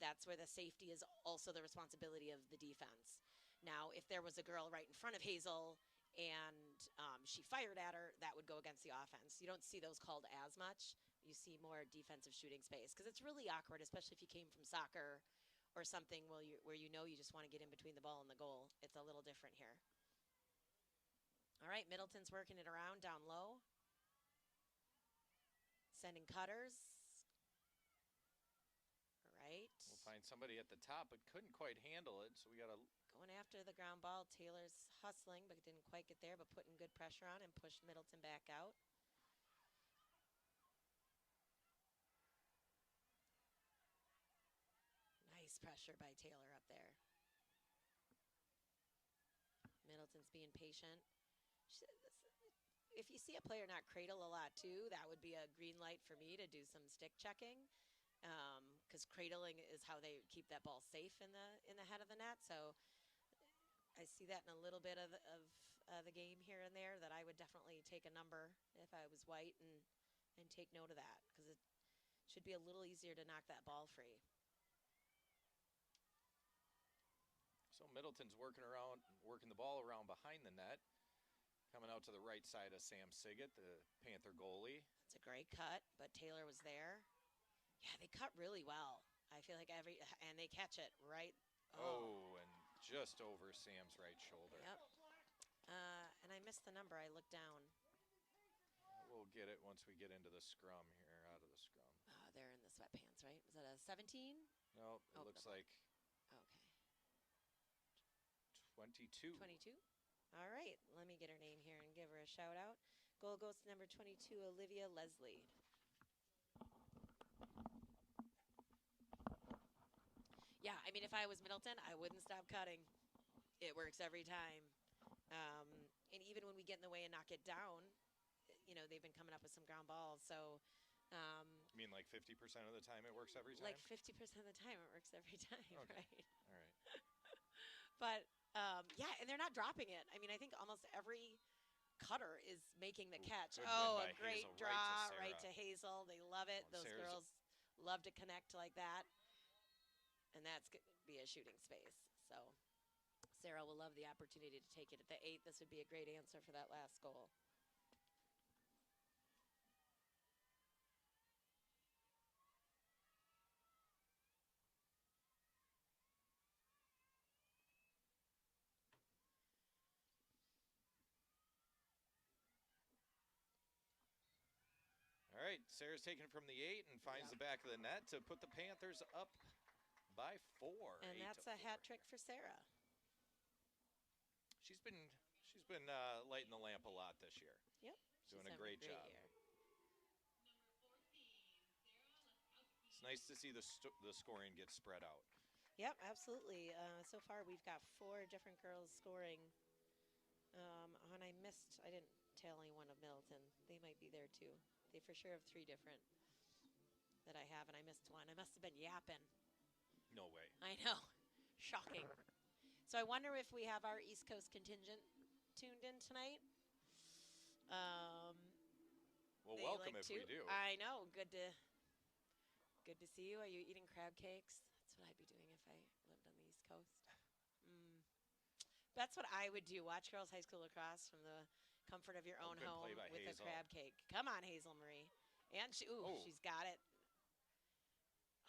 that's where the safety is also the responsibility of the defense. Now, if there was a girl right in front of Hazel and she fired at her, that would go against the offense. You don't see those called as much. You see more defensive shooting space because it's really awkward, especially if you came from soccer or something where you just want to get in between the ball and the goal. It's a little different here. All right, Middleton's working it around down low. Sending cutters. All right. We'll find somebody at the top, but couldn't quite handle it, so we got to. Going after the ground ball. Taylor's hustling, but didn't quite get there, but putting good pressure on and pushed Middleton back out. Nice pressure by Taylor up there. Middleton's being patient. If you see a player not cradle a lot too, that would be a green light for me to do some stick checking, because cradling is how they keep that ball safe in the head of the net. So I see that in a little bit of the game here and there, that I would definitely take a number if I was White and take note of that, because it should be a little easier to knock that ball free. So Middleton's working the ball around behind the net. Coming out to the right side of Sam Siggett, the Panther goalie. It's a great cut, but Taylor was there. Yeah, they cut really well. I feel like and they catch it right. Oh, and just over Sam's right shoulder. Yep. And I missed the number. I looked down. We'll get it once we get into the scrum here, out of the scrum. They're in the sweatpants, right? Was that a 17? No, it looks like okay. 22. 22? All right, let me get her name here and give her a shout out. Goal goes to number 22, Olivia Leslie. Yeah, I mean, if I was Middleton, I wouldn't stop cutting. It works every time. And even when we get in the way and knock it down, they've been coming up with some ground balls. So, you mean like 50% of the time it works every time? Like 50% of the time it works every time, okay. Right? All right. But yeah, and they're not dropping it. I mean, I think almost every cutter is making the catch. Oh, a great Hazel, draw right to Hazel. They love it. Those Sarah's girls love to connect like that. And that's going to be a shooting space. So Sarah will love the opportunity to take it at the 8. This would be a great answer for that last goal. All right, Sarah's taking it from the 8 and finds the back of the net to put the Panthers up by 4. And that's a hat trick for Sarah. She's been lighting the lamp a lot this year. Yep. Doing a great job. Year. It's nice to see the scoring get spread out. Yep, absolutely. So far, we've got 4 different girls scoring. And I didn't tell anyone of Middleton. They might be there too. They for sure have 3 different that I have, and I missed one. I must have been yapping. No way. I know. Shocking. So I wonder if we have our East Coast contingent tuned in tonight. Well, welcome if we do. I know. Good to see you. Are you eating crab cakes? That's what I'd be doing if I lived on the East Coast. That's what I would do. Watch Girls High School Lacrosse from the comfort of your own home with Hazel. a crab cake. Come on, Hazel Marie. And she's got it.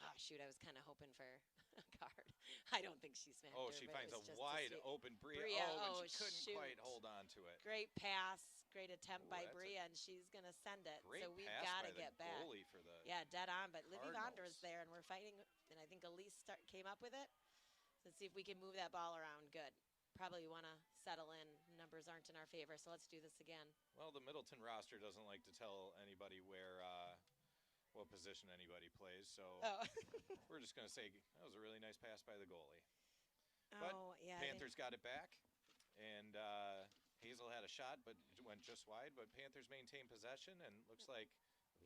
Oh, shoot. I was kind of hoping for a card. I don't think she smacked her. She finds a wide open Bria. But she couldn't quite hold on to it. Great pass. Great attempt by Bria, and she's going to send it. Great so we've got to get back. Goalie for the dead on. But Livy Cardinals. Vonder is there, and we're fighting. And I think Elise came up with it. Let's see if we can move that ball around. Good. Probably want to settle in. Numbers aren't in our favor, so let's do this again. Well, the Middleton roster doesn't like to tell anybody what position anybody plays, so we're just going to say that was a really nice pass by the goalie. But Panthers got it back, and Hazel had a shot, but it went just wide. But Panthers maintain possession, and looks like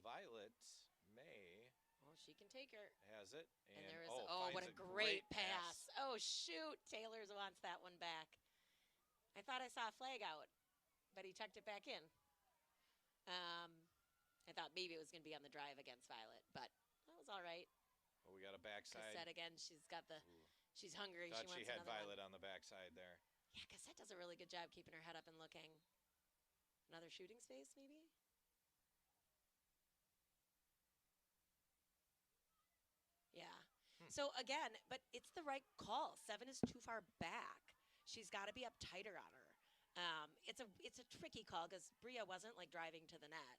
Violet May. Oh, she can take her. Has it. And there is, what a great pass. Oh, shoot. Taylor's wants that one back. I thought I saw a flag out, but he tucked it back in. I thought maybe it was going to be on the drive against Violet, but that was all right. Well, we got a backside. Cassette again. She's got the, she's hungry. Thought she had Violet one. on the backside there. Yeah, Cassette does a really good job keeping her head up and looking. Another shooting space, maybe? Yeah. So again, but it's the right call. 7 is too far back. She's got to be up tighter on her. It's a tricky call because Bria wasn't like driving to the net,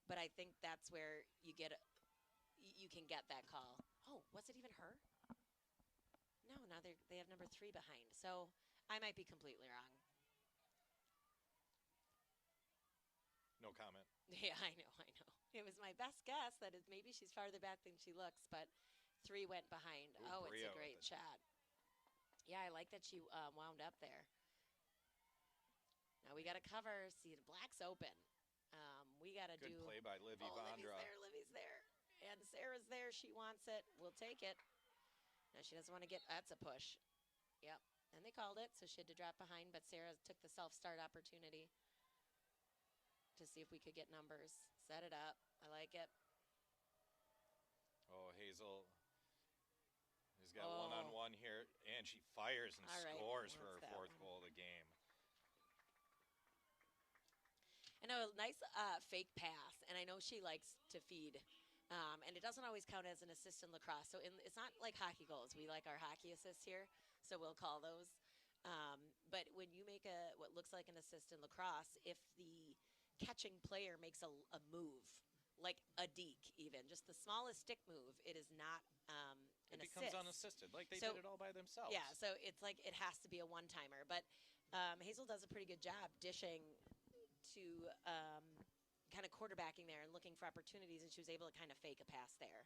but I think that's where you can get that call. Oh, was it even her? No, now they have number 3 behind. So I might be completely wrong. No comment. Yeah, I know. It was my best guess that maybe she's farther back than she looks, but 3 went behind. Ooh, it's a great shot. Yeah, I like that she wound up there. Now we got to cover. See, the black's open. We got to do. Good play by Livy Vondra. Livy's there. And Sarah's there. She wants it. We'll take it. Now she doesn't want to get. That's a push. Yep. And they called it, so she had to drop behind. But Sarah took the self-start opportunity to see if we could get numbers. Set it up. I like it. Oh, Hazel has got one-on-one here, and she fires and scores for her 4th goal of the game. And a nice fake pass, and I know she likes to feed. And it doesn't always count as an assist in lacrosse. So it's not like hockey goals. We like our hockey assists here, so we'll call those. But when you make what looks like an assist in lacrosse, if the catching player makes a move, like a deke even, just the smallest stick move, it is not an assist. It becomes unassisted, like they did it all by themselves. Yeah, so it's like it has to be a one-timer. But Hazel does a pretty good job dishing to kind of quarterbacking there and looking for opportunities, and she was able to kind of fake a pass there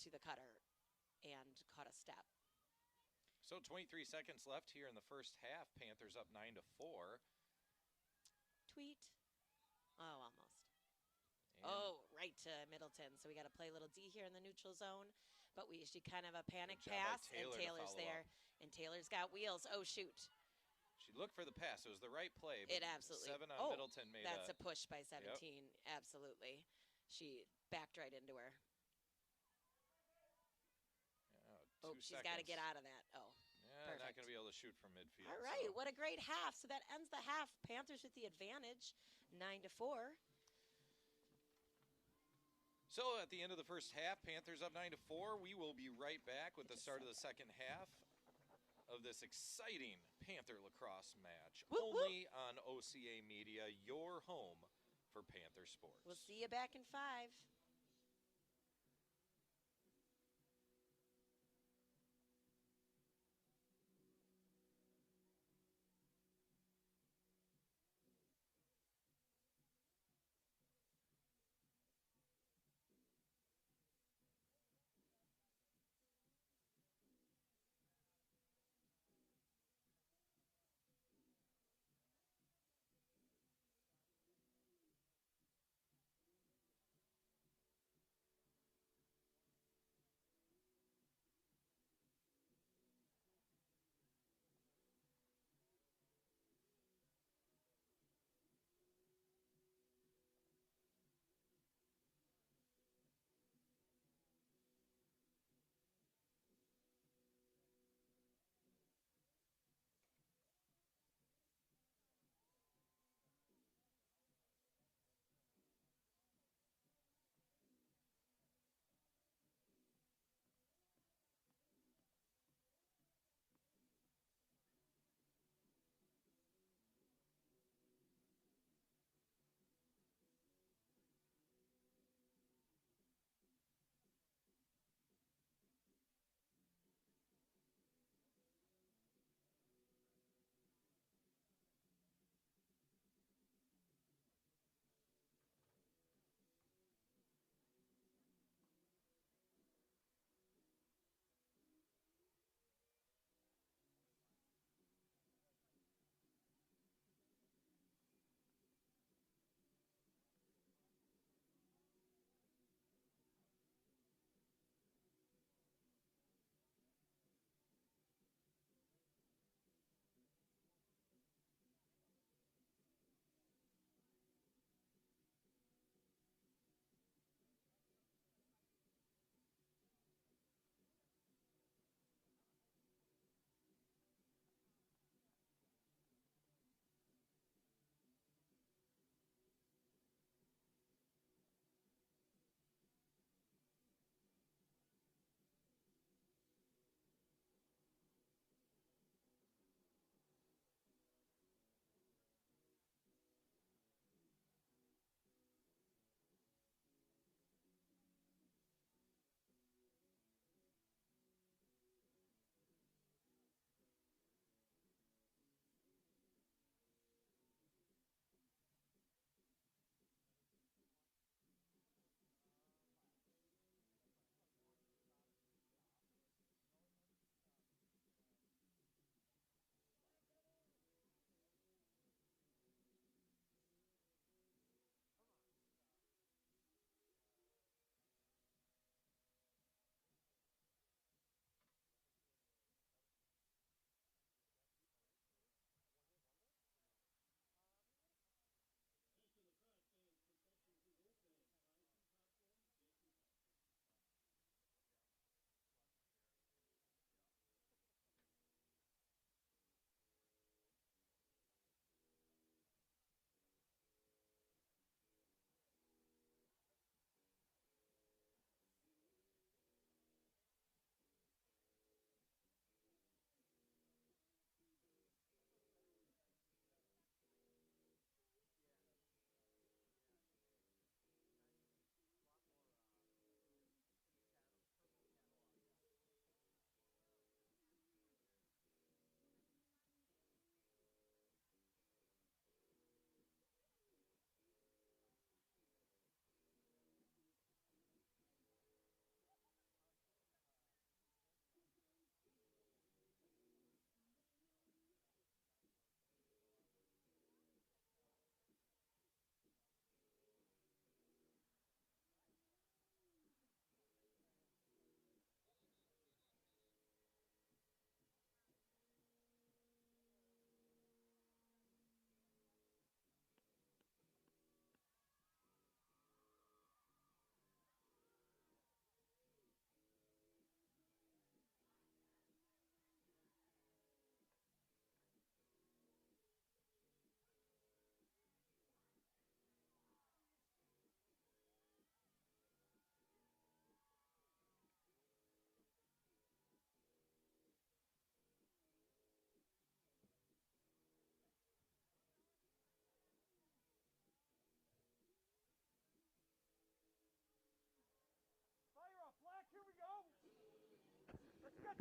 to the cutter and caught a step. So 23 seconds left here in the first half. Panthers up 9-4. Tweet. Oh, almost. And right to Middleton. So we got to play a little D here in the neutral zone. But she kind of a panic pass, and Taylor's there. And Taylor's got wheels. Oh, shoot. She looked for the pass. It was the right play. It absolutely. 7 on Middleton made that's a push by 17. Yep. Absolutely. She backed right into her. She's got to get out of that. Oh, yeah, Not going Perfect. to be able to shoot from midfield. All right, so. what a great half. So that ends the half. Panthers with the advantage, 9-4. So at the end of the first half, Panthers up 9-4. We will be right back with the start of the second half of this exciting Panther lacrosse match. Whoop, whoop. Only on OCA Media, your home for Panther sports. We'll see you back in 5.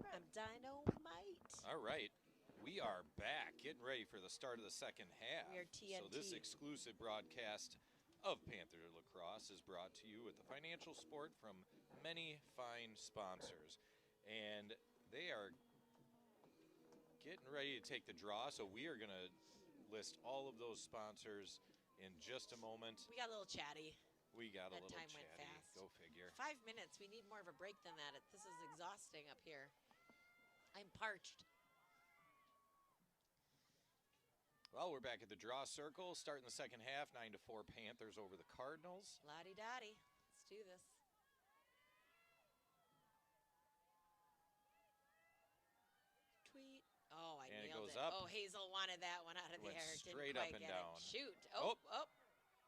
I'm Dynamite. All right. We are back, getting ready for the start of the second half. We are So this TNT. exclusive broadcast of Panther Lacrosse is brought to you with the financial support from many fine sponsors. And they are getting ready to take the draw, so we are going to list all of those sponsors in just a moment. We got a little chatty. We got a That little time went chatty. fast. Go figure. 5 minutes. We need more of a break than that. This is exhausting up here. I'm parched. Well, we're back at the draw circle, starting the second half, 9-4 Panthers over the Cardinals. Lottie-dottie. Let's do this. Tweet. Oh, I And it nailed goes it. up. Oh, Hazel wanted that one out of the Went air. straight Didn't up quite and get down. It. Shoot. Oh.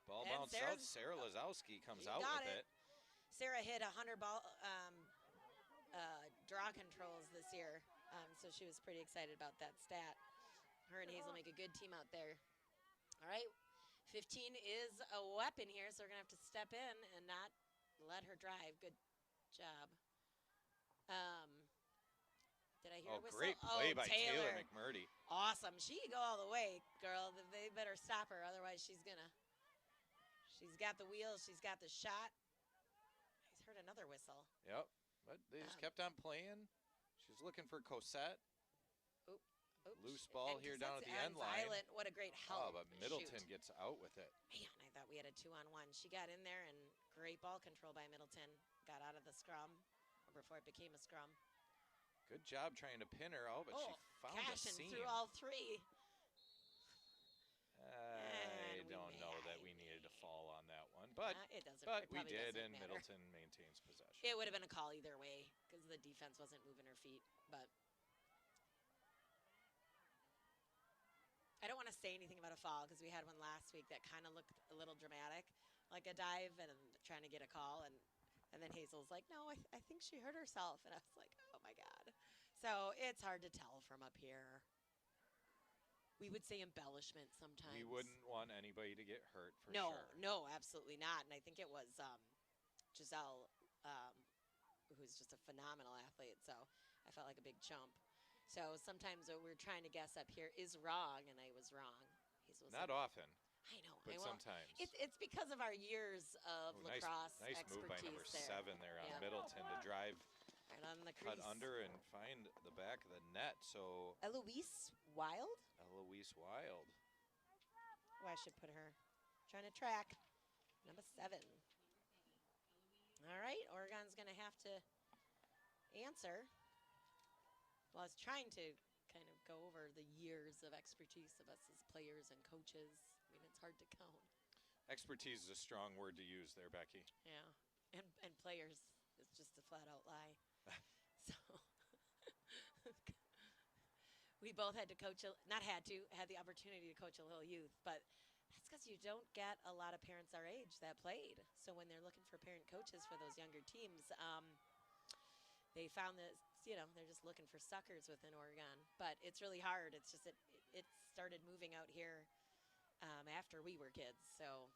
Ball And bounced out. Sarah Lazowski comes out got with it. Sarah hit 100 ball draw controls this year, so she was pretty excited about that stat. Her and Hazel make a good team out there. All right, 15 is a weapon here, so we're going to have to step in and not let her drive. Good job. Did I hear a whistle? Great play by Taylor Taylor McMurdy. Awesome. She can go all the way, girl. They better stop her, otherwise she's got the wheels, she's got the shot. He's heard another whistle. Yep, but they just kept on playing. She's looking for Cosette. Loose ball here down at the end line. Violet, what a great help. Oh, but Middleton gets out with it. Man, I thought we had a 2-on-1. She got in there, and great ball control by Middleton. Got out of the scrum before it became a scrum. Good job trying to pin her out, but she found a seam. Through all three. I don't know that we needed to fall on that one, but it doesn't. But it we did, and matter. Middleton maintains possession. It would have been a call either way because the defense wasn't moving her feet, but. I don't want to say anything about a foul because we had one last week that kind of looked a little dramatic, like a dive and trying to get a call. And then Hazel's like, no, I think she hurt herself. And I was like, oh, my God. So it's hard to tell from up here. We would say embellishment sometimes. We wouldn't want anybody to get hurt for sure. No, absolutely not. And I think it was Giselle, who's just a phenomenal athlete. So I felt like a big chump. So sometimes what we're trying to guess up here is wrong, and I was wrong. Not often. I know. But sometimes. It's because of our years of lacrosse nice expertise. Move by number there. 7 there on Middleton to drive, right on the cut crease. under, and find the back of the net. So Eloise Wild? Eloise Wild. Oh, I should put her. Trying to track. Number 7. All right, Oregon's going to have to answer. Well, I was trying to kind of go over the years of expertise of us as players and coaches. I mean, it's hard to count. Expertise is a strong word to use there, Becky. Yeah, and players is just a flat-out lie. So we both had to coach, had the opportunity to coach a little youth, but that's because you don't get a lot of parents our age that played. So when they're looking for parent coaches for those younger teams, they found that, they're just looking for suckers within Oregon. But it's really hard. It's just it started moving out here after we were kids. So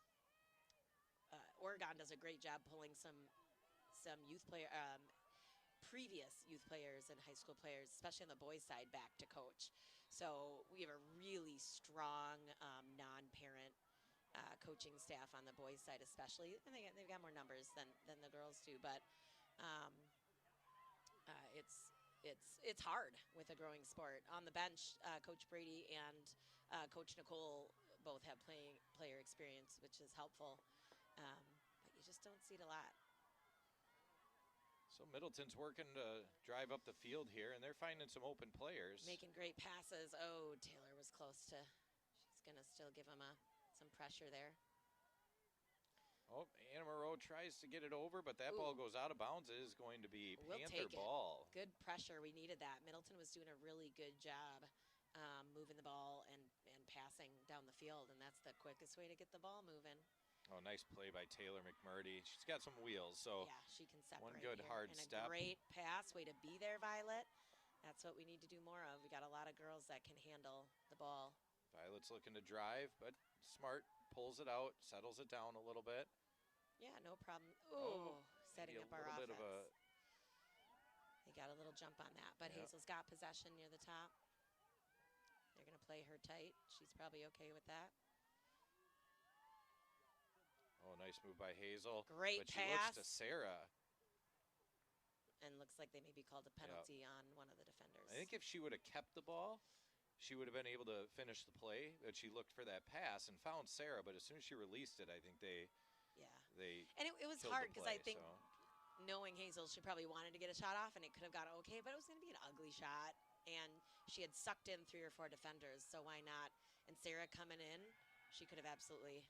Oregon does a great job pulling some youth previous youth players and high school players, especially on the boys' side, back to coach. So we have a really strong non-parent coaching staff on the boys' side especially. And they've got more numbers than the girls do. But it's hard with a growing sport. On the bench, Coach Brady and Coach Nicole both have player experience, which is helpful. But you just don't see it a lot. So Middleton's working to drive up the field here, and they're finding some open players. Making great passes. Oh, Taylor was close to. She's going to still give him some pressure there. Oh, Anna Moreau tries to get it over, but that ball goes out of bounds. It is going to be Panther ball. Good pressure. We needed that. Middleton was doing a really good job moving the ball and passing down the field, and that's the quickest way to get the ball moving. Oh, nice play by Taylor McMurdy. She's got some wheels, so yeah, she can separate. One good here. hard and step. A great pass. Way to be there, Violet. That's what we need to do more of. We got a lot of girls that can handle the ball. Violet's looking to drive, but smart. Pulls it out, settles it down a little bit. Yeah, no problem. Ooh, setting up our offense. They got a little jump on that. But Yep. Hazel's got possession near the top. They're going to play her tight. She's probably okay with that. Oh, nice move by Hazel. Great but she looks to pass. Sarah. And looks like they maybe called a penalty on one of the defenders. I think if she would have kept the ball, she would have been able to finish the play. But she looked for that pass and found Sarah. But as soon as she released it, I think they and it was killed hard the because play, I think knowing Hazel, she probably wanted to get a shot off, and it could have gone okay, but it was going to be an ugly shot. And she had sucked in 3 or 4 defenders, so why not? And Sarah coming in, she could have absolutely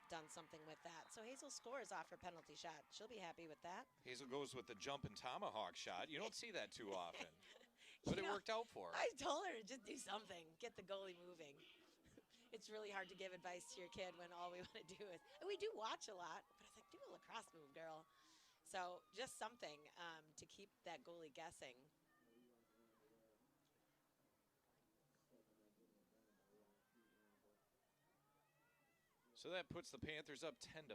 done something with that. So Hazel scores off her penalty shot. She'll be happy with that. Hazel goes with the jump and tomahawk shot. You don't see that too often. But it worked out for her. I told her to just do something, get the goalie moving. It's really hard to give advice to your kid when all we want to do is, and we do watch a lot, but I was like, do a lacrosse move, girl. So just something to keep that goalie guessing. So that puts the Panthers up 10-5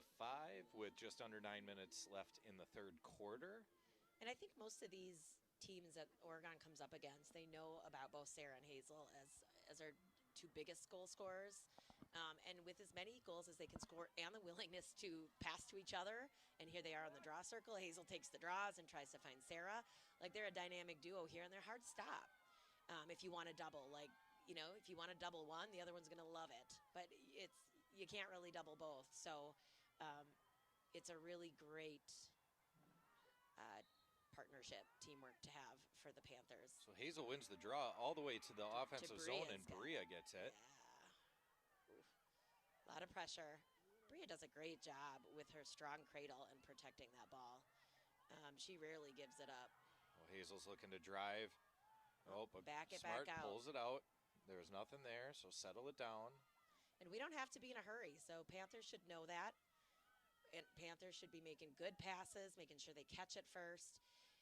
with just under 9 minutes left in the third quarter. And I think most of these teams that Oregon comes up against, they know about both Sarah and Hazel as our 2 biggest goal scorers. And with as many goals as they can score and the willingness to pass to each other, and here they are in the draw circle. Hazel takes the draws and tries to find Sarah. Like, they're a dynamic duo here, and they're hard to stop. If you want to double, like, if you want to double one, the other one's going to love it. But you can't really double both. So it's a really great partnership, teamwork to have for the Panthers. So Hazel wins the draw all the way to the offensive zone, and Bria gets it. Yeah. A lot of pressure. Bria does a great job with her strong cradle and protecting that ball. She rarely gives it up. Well, Hazel's looking to drive. Oh, but back Smart out. Pulls it out. There's nothing there, so settle it down. And we don't have to be in a hurry, so Panthers should know that. And Panthers should be making good passes, making sure they catch it first.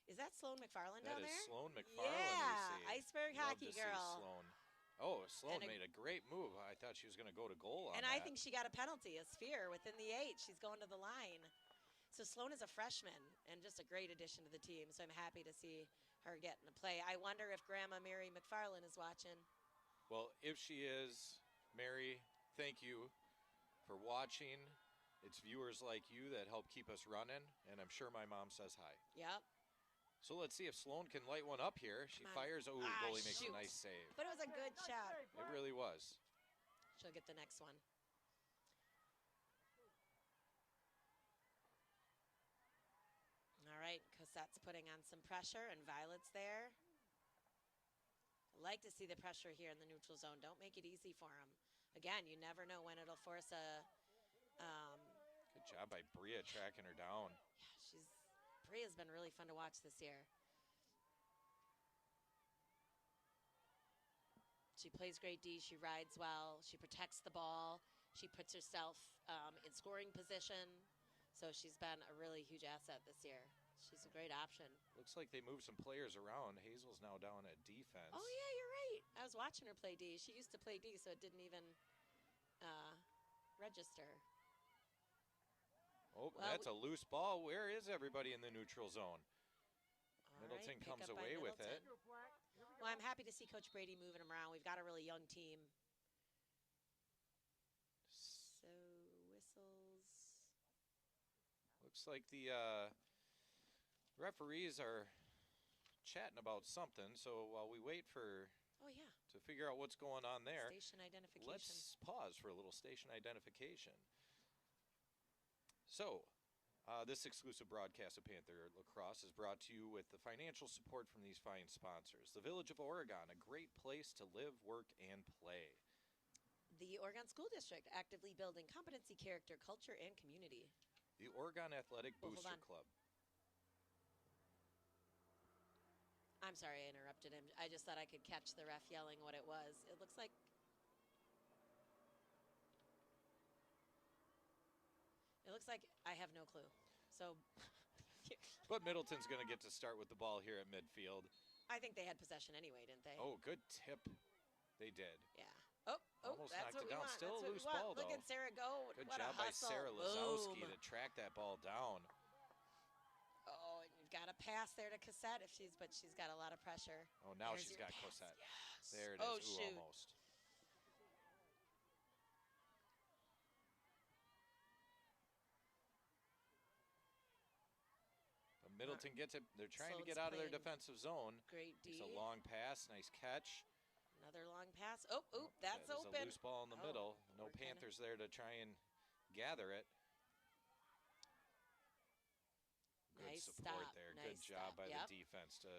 Is that Sloan McFarland down there? That is Sloan McFarland. Yeah, we see. Iceberg Love hockey to see girl. Sloan. Oh, Sloan made a great move. I thought she was going to go to goal on and that. I think she got a penalty, a sphere within the 8. She's going to the line. So Sloan is a freshman and just a great addition to the team. So I'm happy to see her getting to play. I wonder if Grandma Mary McFarland is watching. Well, if she is, Mary, thank you for watching. It's viewers like you that help keep us running, and I'm sure my mom says hi. Yep. So let's see if Sloan can light one up here. She fires. Oh, goalie makes a nice save. But it was a good shot. It really was. She'll get the next one. All right, Cossette's putting on some pressure, and Violet's there. I like to see the pressure here in the neutral zone. Don't make it easy for them. Again, you never know when it'll force a... Good job by Bria tracking her down. Yeah, Bria's been really fun to watch this year. She plays great D. She rides well. She protects the ball. She puts herself in scoring position. So she's been a really huge asset this year. She's a great option. Looks like they moved some players around. Hazel's now down at defense. Oh, yeah, you're right. I was watching her play D. She used to play D, so it didn't even register. Oh, well, that's a loose ball. Where is everybody in the neutral zone? Middleton comes away with it. Well, I'm happy to see Coach Brady moving them around. We've got a really young team. So, whistles. Looks like the referees are chatting about something. So while we wait for to figure out what's going on there, station identification. Let's pause for a little station identification. So, this exclusive broadcast of Panther Lacrosse is brought to you with the financial support from these fine sponsors. The Village of Oregon, a great place to live, work, and play. The Oregon School District, actively building competency, character, culture, and community. The Oregon Athletic Booster Club. I'm sorry I interrupted him. I just thought I could catch the ref yelling what it was. It looks like... It looks like I have no clue. So... But Middleton's going to get to start with the ball here at midfield. I think they had possession anyway, didn't they? Oh, good tip. They did. Yeah. Oh, almost that's knocked what it down. Want. Still that's a loose ball, Look though. at Sarah go. Good what job a by hustle. Sarah Lazowski Boom. to track that ball down. Oh, and you've got to pass. pass there to Cassette but she's got a lot of pressure. Oh, now There's she's your got pass. Cosette. Yes. There it is. Oh, Ooh, shoot. almost. But Middleton gets it. They're trying to get out of their defensive zone. Great D. It's a long pass. Nice catch. Another long pass. Oh, that's There's open. a loose ball in the middle. No we're Panthers there to try and gather it. Good Nice support stop. there. Nice Good job stop. by Yep. the defense to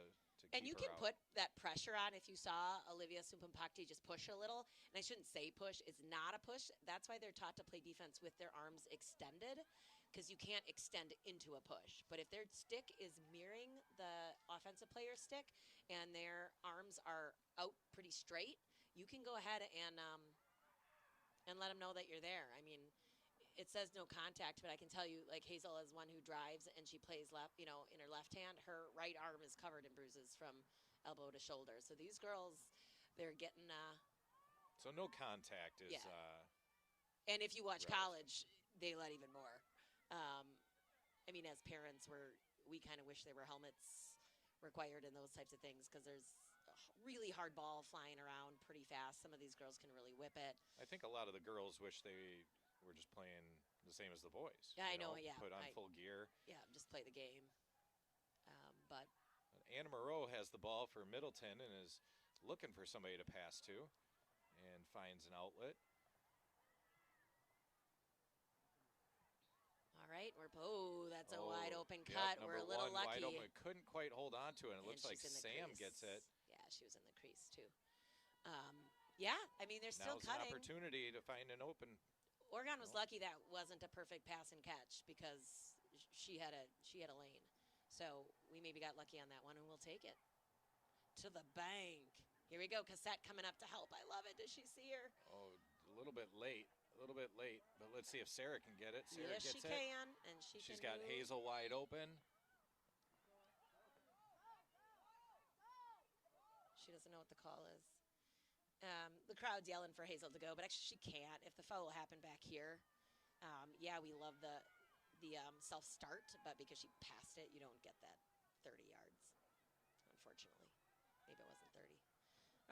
And keep you her can out. put that pressure on if you saw Olivia Supampakti just push a little. And I shouldn't say push. It's not a push. That's why they're taught to play defense with their arms extended, because you can't extend into a push. But if their stick is mirroring the offensive player's stick and their arms are out pretty straight, you can go ahead and let them know that you're there. I mean, it says no contact, but I can tell you, like, Hazel is one who drives and she plays left, in her left hand. Her right arm is covered in bruises from elbow to shoulder. So these girls, they're getting. So no contact is. Yeah. And if you watch college, they let even more. I mean, as parents, we kind of wish there were helmets required and those types of things, because there's a really hard ball flying around pretty fast. Some of these girls can really whip it. I think a lot of the girls wish they were just playing the same as the boys. Yeah, I know. Yeah, put on full gear. Yeah, just play the game. But Anna Moreau has the ball for Middleton and is looking for somebody to pass to, and finds an outlet. All right, that's a wide open cut. We're a little lucky. Wide open. Couldn't quite hold on to it. It looks like Sam gets it. Yeah, she was in the crease too. Yeah, I mean, they're still cutting. Now's an opportunity to find an open. Oregon was lucky that wasn't a perfect pass and catch, because she had a lane. So we maybe got lucky on that one, and we'll take it to the bank. Here we go. Cassette coming up to help. I love it. Does she see her? Oh, a little bit late. But let's see if Sarah can get it. Sarah yes, gets she can, and She's got Hazel wide open. She doesn't know what the call is. The crowd's yelling for Hazel to go, but actually she can't. If the foul happened back here, yeah, we love the self-start, but because she passed it, you don't get that 30 yards, unfortunately. Maybe it wasn't 30.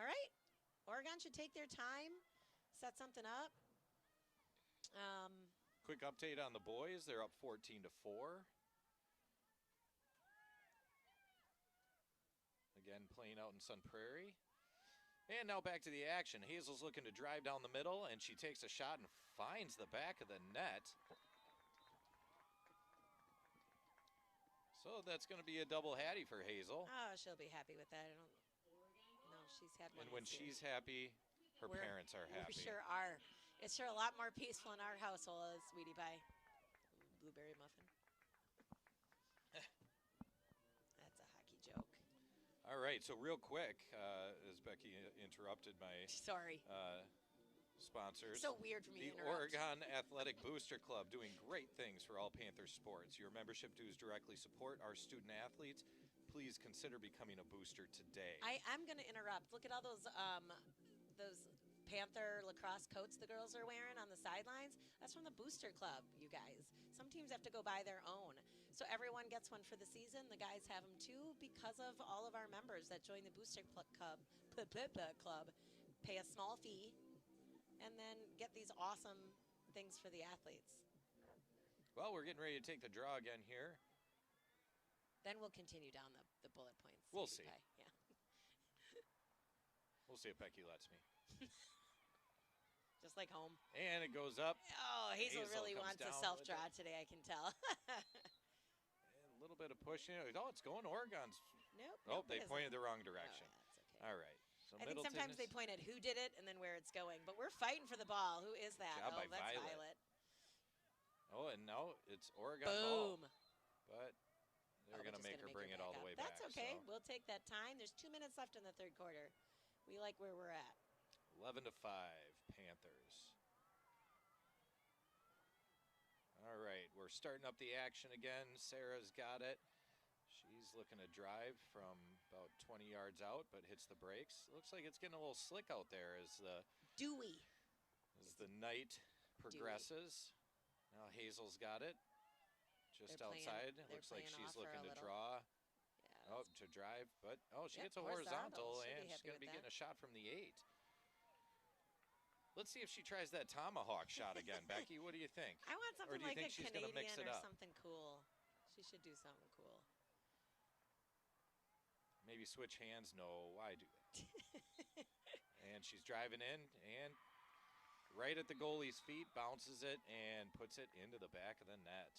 All right. Oregon should take their time, set something up. Quick update on the boys. They're up 14-4. Again, playing out in Sun Prairie. And now back to the action. Hazel's looking to drive down the middle, and she takes a shot and finds the back of the net. So that's going to be a double hattie for Hazel. Oh, she'll be happy with that. No, she's had one. And when she's happy, her parents are happy. We sure are. It's sure a lot more peaceful in our household, sweetie pie. Blueberry muffin. That's a hockey joke. All right, so real quick, as Becky interrupted my sponsors. So weird for me to The interrupt. Oregon Athletic Booster Club, doing great things for all Panther sports. Your membership dues directly support our student athletes. Please consider becoming a booster today. I'm going to interrupt. Look at all those Panther lacrosse coats the girls are wearing on the sidelines. That's from the Booster Club, you guys. Some teams have to go buy their own. So everyone gets one for the season. The guys have them too, because of all of our members that join the Booster Club, pay a small fee, and then get these awesome things for the athletes. Well, we're getting ready to take the draw again here. Then we'll continue down the bullet points. We'll see. Yeah. We'll see if Becky lets me. Just like home. And it goes up. Oh, Hazel really comes wants a down self-draw today, I can tell. And a little bit of pushing. Oh, it's going Oregon's. Nope. Oh, they pointed the wrong direction. Oh, that's okay. All right. So I think sometimes they point at who did it and then where it's going. But we're fighting for the ball. Who is that? Job by that's Violet. Oh, and now it's Oregon Boom. Ball. But they're going to make her bring it all the way back. That's okay. So. We'll take that time. There's 2 minutes left in the third quarter. We like where we're at. 11-5, Panthers. All right, we're starting up the action again. Sarah's got it. She's looking to drive from about 20 yards out, but hits the brakes. Looks like it's getting a little slick out there as the night progresses. Now Hazel's got it just outside. It looks like she's looking to draw. to drive, but she Yep, gets a horizontal, She'll and be she's happy going to with be that. getting a shot from the 8. Let's see if she tries that tomahawk shot again. Becky, what do you think? I want Or something do you like think a she's going to mix Canadian it or up? something cool. She should do something cool. Maybe switch hands? No, why do that? And she's driving in, and right at the goalie's feet, bounces it and puts it into the back of the net.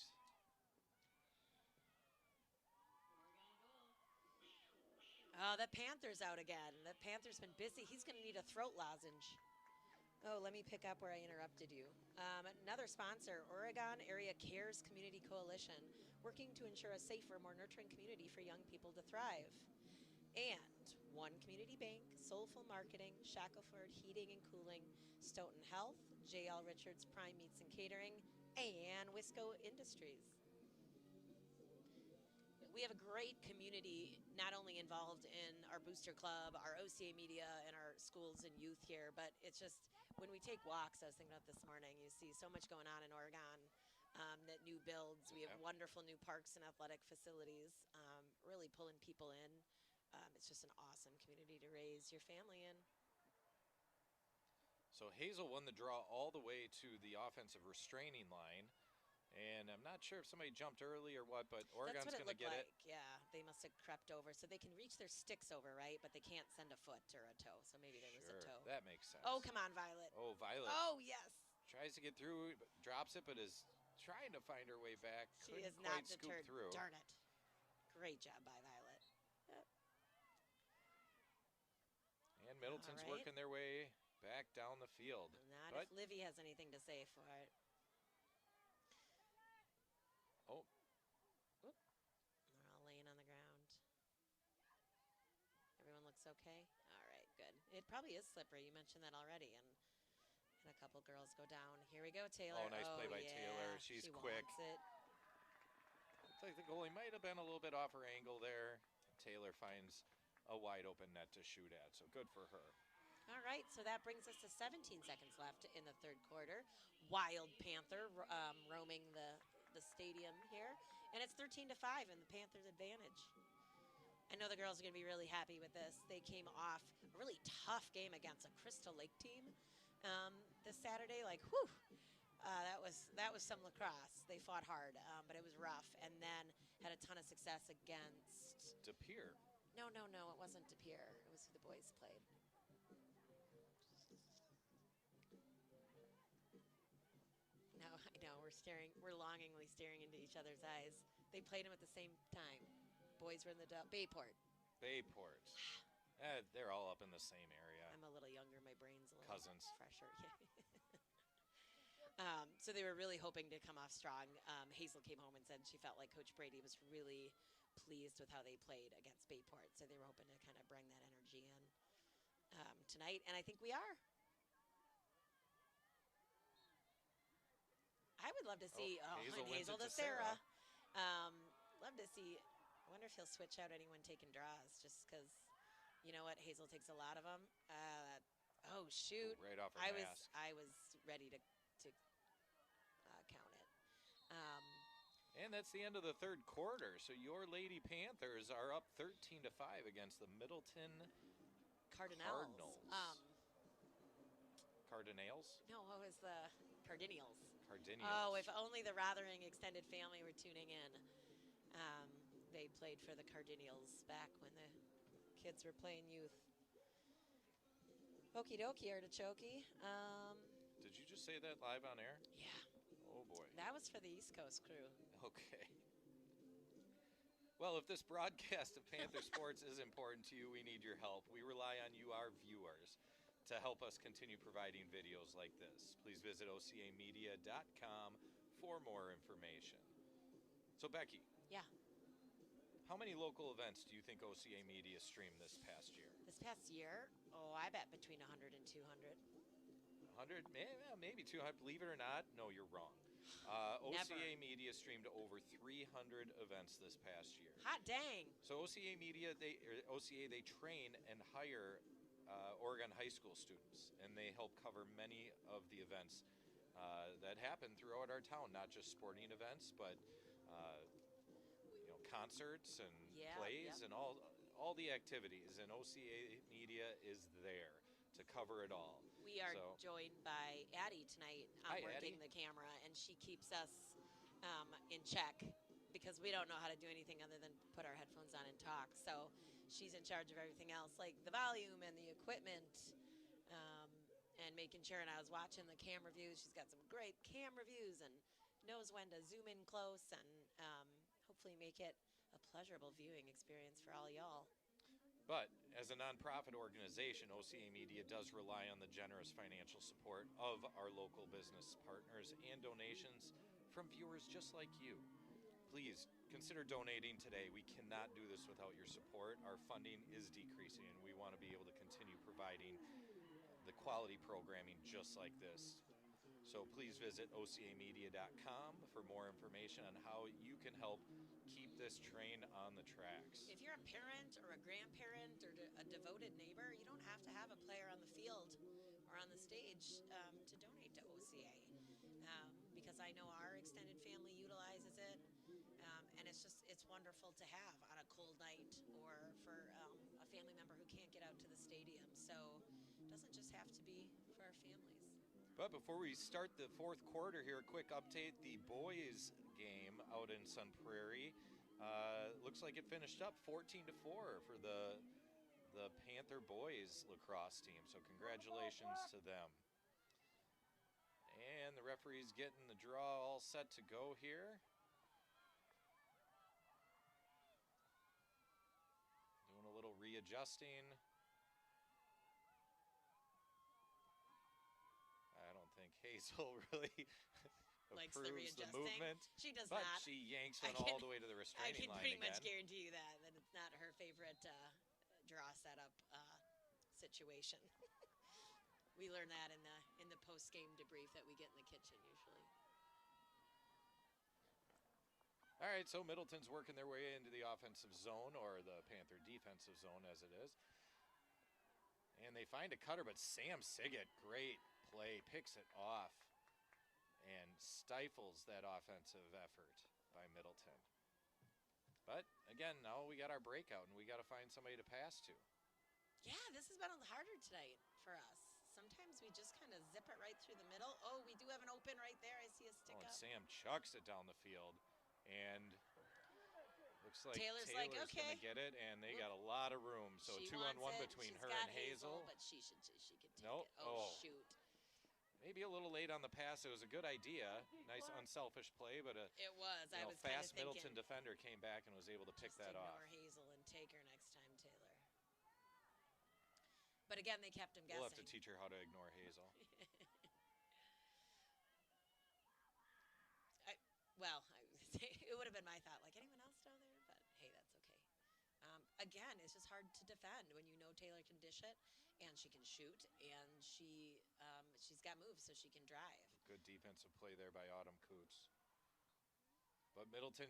Oh, that Panther's out again. That Panther's been busy. He's going to need a throat lozenge. Oh, let me pick up where I interrupted you. Another sponsor, Oregon Area Cares Community Coalition, working to ensure a safer, more nurturing community for young people to thrive. And One Community Bank, Soulful Marketing, Shackelford Heating and Cooling, Stoughton Health, J.L. Richards Prime Meats and Catering, and Wisco Industries. We have a great community, not only involved in our booster club, our OCA Media, and our schools and youth here, but it's just when we take walks, I was thinking about this morning, you see so much going on in Oregon, that new builds. We have wonderful new parks and athletic facilities, really pulling people in. It's just an awesome community to raise your family in. So Hazel won the draw all the way to the offensive restraining line. And I'm not sure if somebody jumped early or what, but Oregon's going to get like. it. Yeah, they must have crept over. So they can reach their sticks over, right? But they can't send a foot or a toe. So maybe there was a toe. That makes sense. Oh, come on, Violet. Oh, Violet. Oh, yes. Tries to get through, drops it, but is trying to find her way back. She Couldn't is not quite scoop deterred. through. Darn it. Great job by Violet. Yep. And Middleton's working their way back down the field. Not if Livy has anything to say for it. Oh. Oop. They're all laying on the ground. Everyone looks okay? All right, good. It probably is slippery. You mentioned that already. And a couple girls go down. Here we go, Taylor. Oh, nice play by Taylor. She's quick. Wants it. Looks like the goalie might have been a little bit off her angle there. Taylor finds a wide open net to shoot at, so good for her. All right, so that brings us to 17 seconds left in the third quarter. Wild Panther roaming the stadium here. And it's 13-5 in the Panthers' advantage. I know the girls are going to be really happy with this. They came off a really tough game against a Crystal Lake team this Saturday. Like, whew, that was some lacrosse. They fought hard, but it was rough. And then had a ton of success against De Pere. No, it wasn't De Pere. It was who the boys played. No, I know. We're longingly staring into each other's eyes. They played them at the same time. Boys were in the Bayport. Bayport. They're all up in the same area. I'm a little younger. My brain's a little Cousins. fresher. So they were really hoping to come off strong. Hazel came home and said she felt like Coach Brady was really pleased with how they played against Bayport. So they were hoping to kind of bring that energy in tonight, and I think we are. I would love to see Hazel to Sarah. Love to see. I wonder if he'll switch out anyone taking draws, just because, you know what, Hazel takes a lot of them. Oh shoot! Right off her mask. I was ready to count it. And that's the end of the third quarter. So your Lady Panthers are up 13-5 against the Middleton Cardinals. Cardinals? No, what was the Cardinals? Cardinals. Oh, if only the Rothering extended family were tuning in. They played for the Cardinals back when the kids were playing youth. Okie dokie, artichoke. Did you just say that live on air? Yeah. Oh, boy. That was for the East Coast crew. Okay. Well, if this broadcast of Panther Sports is important to you, we need your help. We rely on you, our viewers, to help us continue providing videos like this. Please visit ocamedia.com for more information. So, Becky. Yeah. How many local events do you think OCA Media streamed this past year? This past year? Oh, I bet between 100 and 200. 100? Maybe 200. Believe it or not, no, you're wrong. OCA Media streamed over 300 events this past year. Hot dang. So OCA Media, they train and hire Oregon high school students, and they help cover many of the events that happen throughout our town, not just sporting events, but concerts and Yeah, plays yep. and all the activities, and OCA Media is there to cover it all. We are So, joined by Addie tonight hi, working Addie. the camera, and she keeps us in check because we don't know how to do anything other than put our headphones on and talk. So she's in charge of everything else, like the volume and the equipment, um, and making sure. And I was watching the camera views. She's got some great camera views and knows when to zoom in close and hopefully make it a pleasurable viewing experience for all y'all. But as a nonprofit organization, OCA Media does rely on the generous financial support of our local business partners and donations from viewers just like you. Please consider donating today. We cannot do this without your support. Our funding is decreasing, and we want to be able to continue providing the quality programming just like this. So please visit ocamedia.com for more information on how you can help keep this train on the tracks. If you're a parent or a grandparent or a devoted neighbor, you don't have to have a player on the field or on the stage to donate to OCA. Because I know our extended family utilizes it, and it's wonderful to have on a cold night or for a family member who can't get out to the stadium. So it doesn't just have to be for our families. But before we start the fourth quarter here, a quick update. The boys game out in Sun Prairie looks like it finished up 14-4 for the Panther boys lacrosse team. So congratulations to them. And the referee's getting the draw all set to go here. Doing a little readjusting. I don't think Hazel really Likes the approves the readjusting. movement. She does but not. she yanks one all the way to the I restraining can line pretty again. much guarantee you that it's not her favorite draw setup situation. We learn that in the post game debrief that we get in the kitchen usually. All right, so Middleton's working their way into the offensive zone, or the Panther defensive zone as it is. And they find a cutter, but Sam Siggett, great play, picks it off and stifles that offensive effort by Middleton. But again, now we got our breakout, and we got to find somebody to pass to. Yeah, this has been harder tonight for us. Sometimes we just kind of zip it right through the middle. Oh, we do have an open right there. I see a stick and up. Sam chucks it down the field, and looks like Taylor's like, okay, going to get it, and they got a lot of room. So she 2-on-1 it. between She's her got and Hazel. but she could take Nope. it. Oh, shoot. Maybe a little late on the pass. It was a good idea. Nice unselfish play, but it was. I was fast thinking, Middleton defender came back and was able to pick that off. Ignore Hazel and take her next time, Taylor. But again, they kept him guessing. We'll have to teach her how to ignore Hazel. It would have been my thought, like anyone else down there, but hey, that's okay. Again, it's just hard to defend when you know Taylor can dish it, and she can shoot, and she's got moves, so she can drive. Good defensive play there by Autumn Coots. But Middleton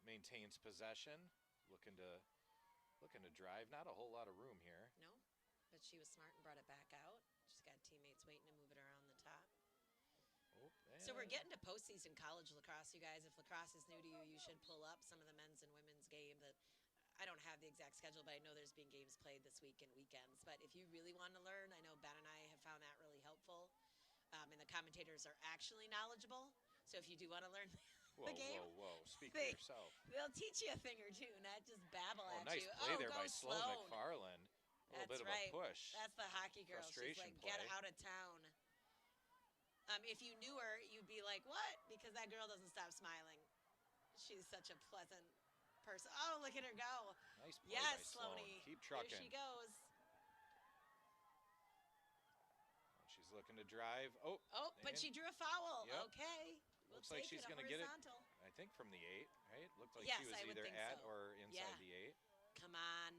maintains possession, looking to drive. Not a whole lot of room here. No, but she was smart and brought it back out. She's got teammates waiting to move it around the top. So we're getting to postseason college lacrosse, you guys. If lacrosse is new to you, you should pull up some of the men's and women's game. That I don't have the exact schedule, but I know there's been games played this week and weekends. But if you really want to learn, I know Ben and I have found that really helpful. And the commentators are actually knowledgeable. So if you do want to learn the game, whoa, speak for yourself. They'll teach you a thing or two, not just babble at nice you. Play there by Sloan. McFarland. A little bit of a push. That's the hockey girl. She's like, get out of town. If you knew her, you'd be like, what? Because that girl doesn't stop smiling. She's such a pleasant person. Oh, look at her go. Nice play yes, by Sloan. Sloanie. Keep trucking. Here she goes. She's looking to drive. Oh, but she drew a foul. Yep. Okay. Looks like she's going to get it, I think, from the 8, right? Looked like she was either at or inside the 8. Come on.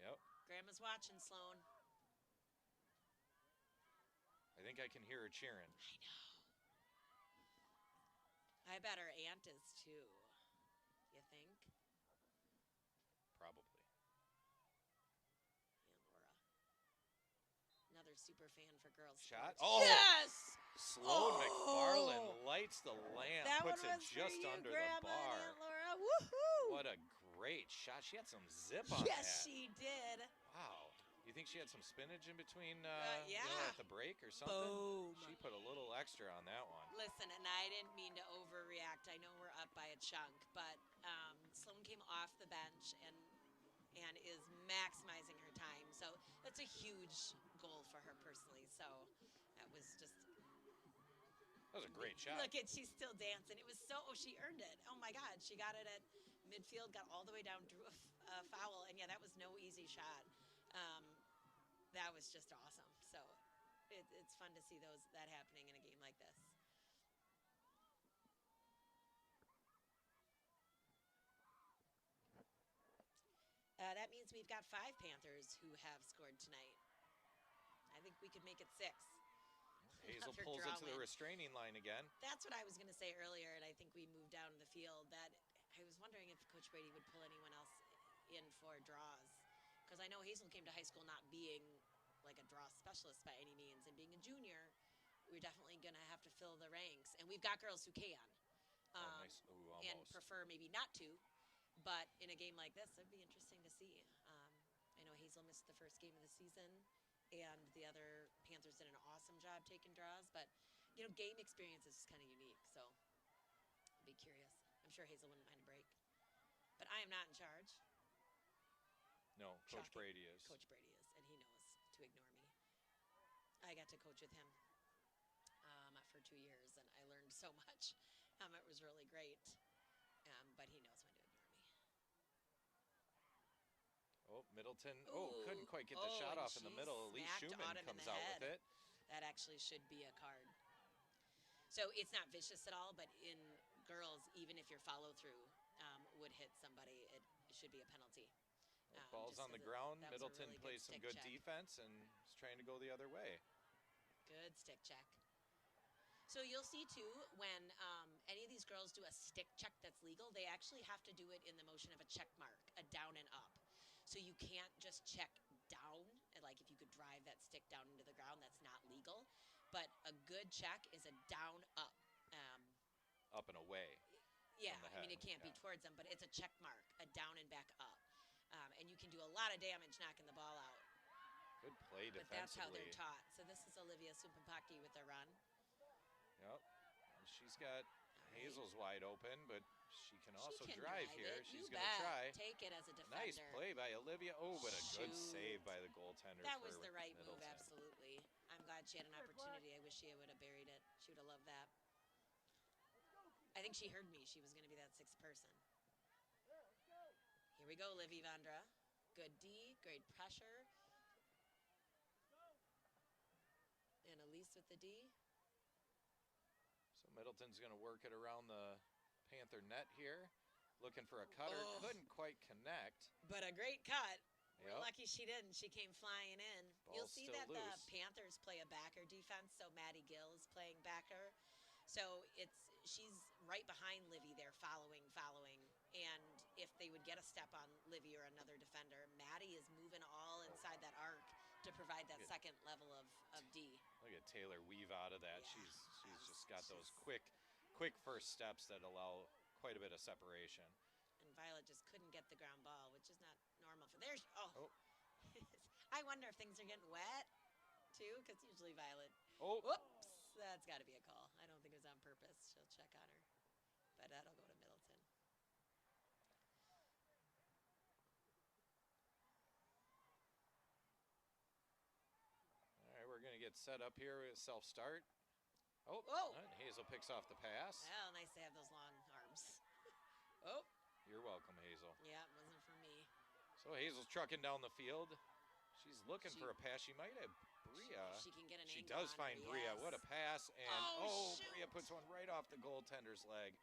Yep. Grandma's watching, Sloan. I think I can hear her cheering. I know. I bet her aunt is too. You think? Probably. Aunt Laura. Another super fan for girls. Shot. Sports. Oh! Yes! Sloan McFarland lights the lamp, that puts one it was just for you, under Grandma the bar. And Aunt Laura. Woohoo! What a great shot. She had some zip on Yes, that. she did. Wow. You think she had some spinach in between Yeah. at the break or something? Boom. She put a little extra on that one. Listen, and I didn't mean to overreact. I know we're up by a chunk, but Sloan came off the bench and is maximizing her time. So that's a huge goal for her personally. So that was just. That was a great shot. Look at, she's still dancing. It was she earned it. Oh my God, she got it at midfield, got all the way down, drew a foul, and yeah, that was no easy shot. That was just awesome. So it's fun to see that happening in a game like this. That means we've got 5 Panthers who have scored tonight. I think we could make it 6. Hazel pulls it to the restraining line again. That's what I was going to say earlier, and I think we moved down to the field. That I was wondering if Coach Brady would pull anyone else in for draws, because I know Hazel came to high school not being like a draw specialist by any means, and being a junior, we're definitely going to have to fill the ranks, and we've got girls who can, Nice. Ooh, and prefer maybe not to, but in a game like this, it'd be interesting to see. I know Hazel missed the first game of the season, and the other Panthers did an awesome job taking draws, but game experience is kind of unique, so I'd be curious. I'm sure Hazel wouldn't mind a break, but I am not in charge. No, Coach Brady is. Coach Brady is, and he knows to ignore me. I got to coach with him for 2 years, and I learned so much. It was really great, but he knows when to ignore me. Oh, Middleton. Couldn't quite get the shot off in the middle. Elise Schumann comes out with it. That actually should be a card. So it's not vicious at all, but in girls, even if your follow through would hit somebody, it should be a penalty. Ball's on the ground. Middleton really plays some good defense and is trying to go the other way. Good stick check. So you'll see too, when any of these girls do a stick check that's legal, they actually have to do it in the motion of a check mark, a down and up. So you can't just check down, like if you could drive that stick down into the ground, that's not legal. But a good check is a down up. Up and away. Yeah, I mean, it can't be towards them, but it's a check mark, a down and back up. And you can do a lot of damage knocking the ball out. Good play defensively. But that's how they're taught. So this is Olivia Supampaki with their run. Yep. She's got Hazel's wide open, but she can also drive here. She's going to try. Take it as a defender. Nice play by Olivia. Oh, but a good save by the goaltender. That was the right move, absolutely. I'm glad she had an opportunity. I wish she would have buried it. She would have loved that. I think she heard me. She was going to be that 6th person. Here we go, Livy Vandra. Good D, great pressure. And Elise with the D. So Middleton's going to work it around the Panther net here. Looking for a cutter. Couldn't quite connect. But a great cut. Yep. We're lucky she didn't. She came flying in. You'll see that the Panthers play a backer defense, so Maddie Gill is playing backer. So she's right behind Livy there, following. And if they would get a step on Livy or another defender, Maddie is moving all inside that arc to provide that second level of D. Look at Taylor weave out of that. Yeah. She's just got those quick first steps that allow quite a bit of separation. And Violet just couldn't get the ground ball, which is not normal for there. I wonder if things are getting wet too, because usually Violet. Whoops, that's got to be a call. I don't think it was on purpose. She'll check on her, but that'll go to Middleton. All right, we're going to get set up here with self-start. Hazel picks off the pass. Well, nice to have those long arms. You're welcome, Hazel. Yeah, it wasn't for me. So Hazel's trucking down the field. She's looking for a pass. She might have Bria. She can get an She angle does on find her, Bria. yes. What a pass. And shoot. Bria puts one right off the goaltender's leg.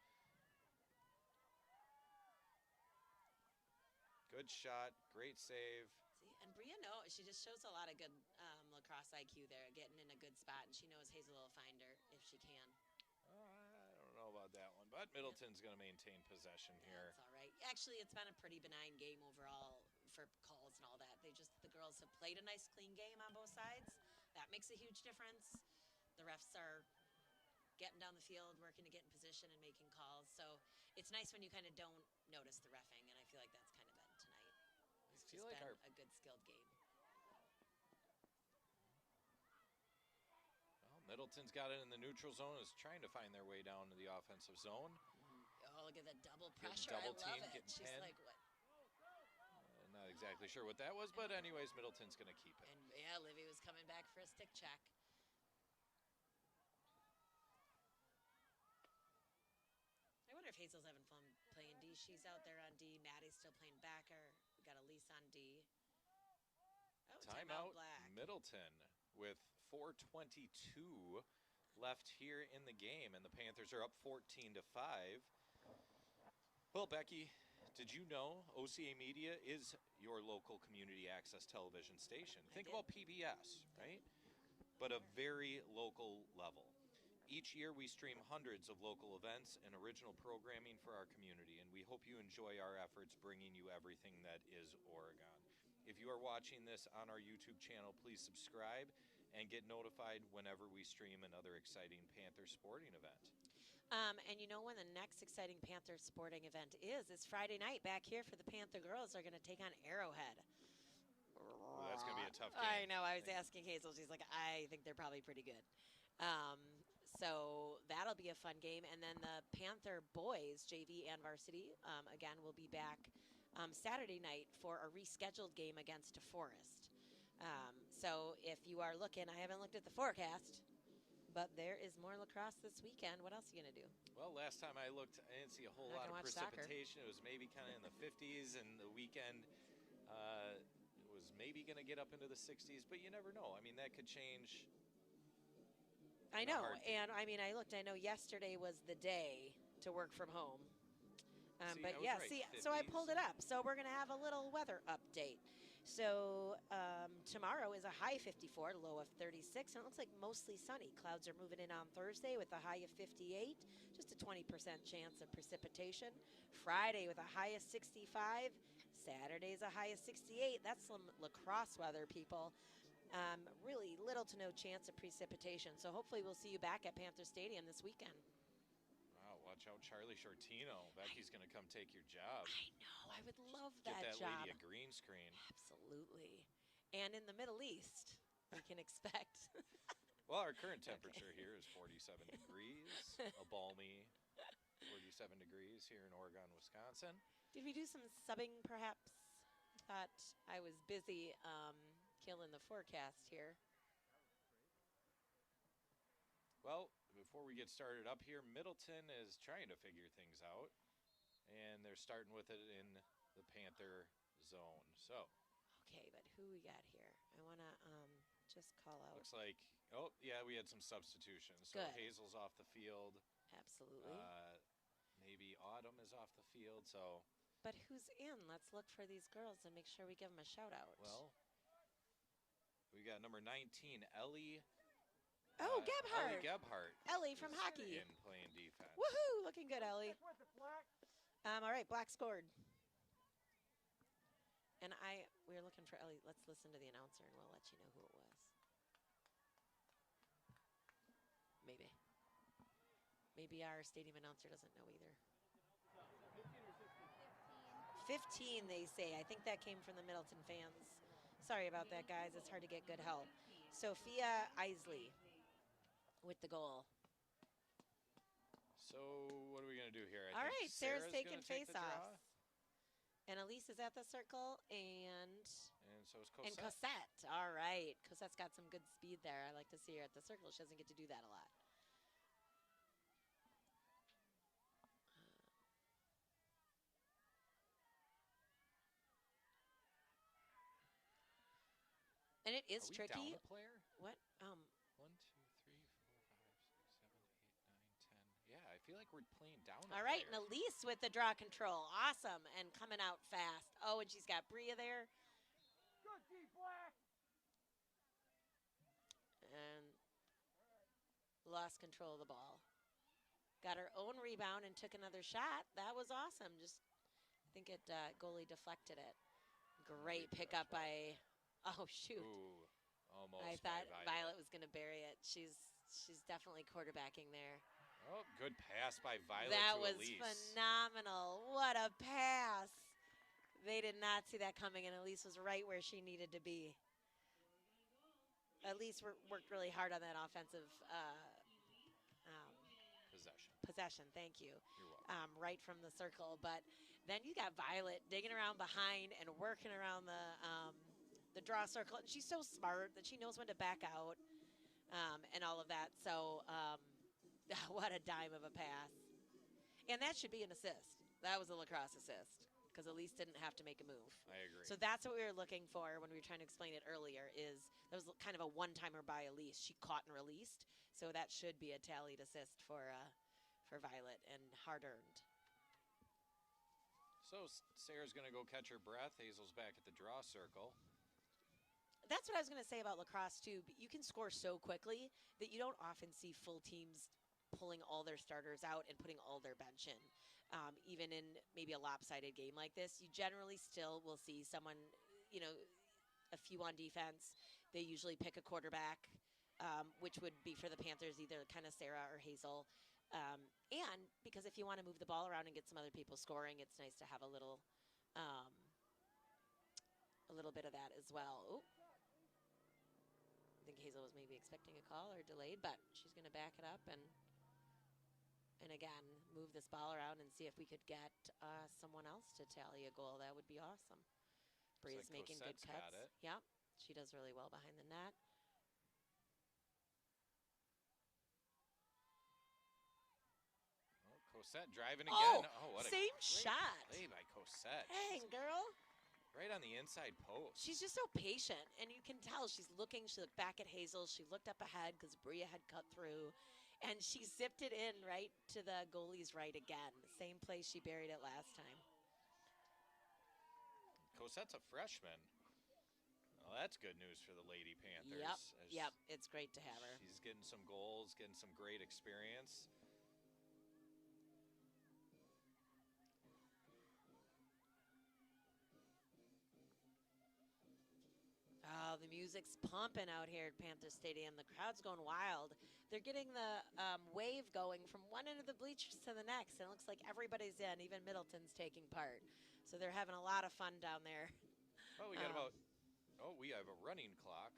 Good shot. Great save. See, and Bria, she just shows a lot of good lacrosse IQ there, getting in a good spot, and she knows Hazel will find her if she can. I don't know about that one, but Middleton's going to maintain possession here. That's all right. Actually, it's been a pretty benign game overall for calls and all that. The girls have played a nice, clean game on both sides. That makes a huge difference. The refs are getting down the field, working to get in position and making calls. So, it's nice when you kind of don't notice the reffing, and I feel like that's kind of been tonight. It's feel just like been a good skilled game. Well, Middleton's got it in the neutral zone, is trying to find their way down to the offensive zone. Oh, look at that double pressure. Double I love team, it. She's pinned. like, what? Not exactly sure what that was, but anyways, Middleton's going to keep it. And yeah, Livy was coming back for a stick check. I wonder if Hazel's having fun playing D. She's out there on D. Maddie's still playing backer. We got Elise on D. Oh, Timeout Black. Middleton with 4:22 left here in the game, and the Panthers are up 14-5. Well, Becky, did you know OCA Media is your local community access television station? Think about PBS, right? But a very local level. Each year we stream hundreds of local events and original programming for our community, and we hope you enjoy our efforts bringing you everything that is Oregon. If you are watching this on our YouTube channel, please subscribe and get notified whenever we stream another exciting Panther sporting event. And you know when the next exciting Panther sporting event is? It's Friday night back here for the Panther girls. They're going to take on Arrowhead. Well, that's going to be a tough game. I know. I was asking Hazel. She's like, I think they're probably pretty good. So that'll be a fun game. And then the Panther boys, JV and varsity, again, will be back Saturday night for a rescheduled game against DeForest. So if you are looking, I haven't looked at the forecast, but there is more lacrosse this weekend. What else are you going to do? Well, last time I looked, I didn't see a whole lot of precipitation. Soccer. It was maybe kind of in the 50s, and the weekend was maybe going to get up into the 60s, but you never know. I mean, that could change. I know, and I mean, I looked. I know yesterday was the day to work from home. But yeah, right, see, so I pulled it up. So we're going to have a little weather update. So tomorrow is a high 54, low of 36, and it looks like mostly sunny. Clouds are moving in on Thursday with a high of 58, just a 20% chance of precipitation. Friday with a high of 65. Saturday's a high of 68. That's some lacrosse weather, people. Really little to no chance of precipitation. So hopefully we'll see you back at Panther Stadium this weekend. Wow, watch out, Charlie Shortino. Becky's going to come take your job. I know. I would love that job. Get that lady a green screen. Absolutely. And in the Middle East, we can expect. Well, our current temperature here is 47 degrees, a balmy 47 degrees here in Oregon, Wisconsin. Did we do some subbing, perhaps? Thought I was busy killing the forecast here. Well, before we get started up here, Middleton is trying to figure things out, and they're starting with it in the Panther zone. So, okay, but who we got here? I want to just call out. Looks like, oh, yeah, we had some substitutions. So good. Hazel's off the field. Absolutely. Maybe Autumn is off the field, so. But who's in? Let's look for these girls and make sure we give them a shout out. Well, we got number 19, Ellie. Oh, Gebhardt. Ellie Gebhardt. Ellie from hockey. In playing defense. Woohoo! Looking good, Ellie. All right, Black scored. And we were looking for Ellie. Let's listen to the announcer, and we'll let you know who it was. Maybe our stadium announcer doesn't know either. 15, they say. I think that came from the Middleton fans. Sorry about that, guys. It's hard to get good help. Sophia Isley with the goal. So what are we going to do here? All right, Sarah's taking face-off. And Elise is at the circle, and so is Cosette. And Cosette. All right. Cosette's got some good speed there. I like to see her at the circle. She doesn't get to do that a lot. And it is tricky. Down a player? What? 1, 2, 3, 4, 5, 6, 7, 8, 9, 10. Yeah, I feel like we're playing down. All right, and Elise with the draw control, awesome, and coming out fast. Oh, and she's got Bria there. Good D, Black. And lost control of the ball. Got her own rebound and took another shot. That was awesome. Just, I think it goalie deflected it. Great pickup by. Oh, shoot. Ooh, almost. I thought Violet was going to bury it. She's definitely quarterbacking there. Oh, good pass by Violet That to was Elise. phenomenal. What a pass. They did not see that coming, and Elise was right where she needed to be. Elise worked really hard on that offensive possession. Thank you. You're welcome. Right from the circle. But then you got Violet digging around behind and working around the draw circle. And she's so smart that she knows when to back out and all of that. So what a dime of a pass. And that should be an assist. That was a lacrosse assist because Elise didn't have to make a move. I agree. So that's what we were looking for when we were trying to explain it earlier is that was kind of a one-timer by Elise. She caught and released. So that should be a tallied assist for Violet and hard-earned. So Sarah's going to go catch her breath. Hazel's back at the draw circle. That's what I was going to say about lacrosse, too. But you can score so quickly that you don't often see full teams pulling all their starters out and putting all their bench in. Even in maybe a lopsided game like this, you generally still will see someone, a few on defense. They usually pick a quarterback, which would be for the Panthers, either kind of Sarah or Hazel. And because if you want to move the ball around and get some other people scoring, it's nice to have a little bit of that as well. Ooh. I think Hazel was maybe expecting a call or delayed, but she's going to back it up and again move this ball around and see if we could get someone else to tally a goal. That would be awesome. Bree's like making good Cosette's cuts. got it. Yeah, she does really well behind the net. Cosette driving again. What a same great shot. play by Cosette. Dang, girl. Right on the inside post. She's just so patient, and you can tell she's looking. She looked back at Hazel. She looked up ahead because Bria had cut through, and she zipped it in right to the goalie's right again. Same place she buried it last time. Cosette's a freshman. Well, that's good news for the Lady Panthers. Yep. It's great to have her. She's getting some goals, getting some great experience. Oh, the music's pumping out here at Panther Stadium. The crowd's going wild. They're getting the wave going from one end of the bleachers to the next. And it looks like everybody's in. Even Middleton's taking part. So they're having a lot of fun down there. Well, we got we have a running clock.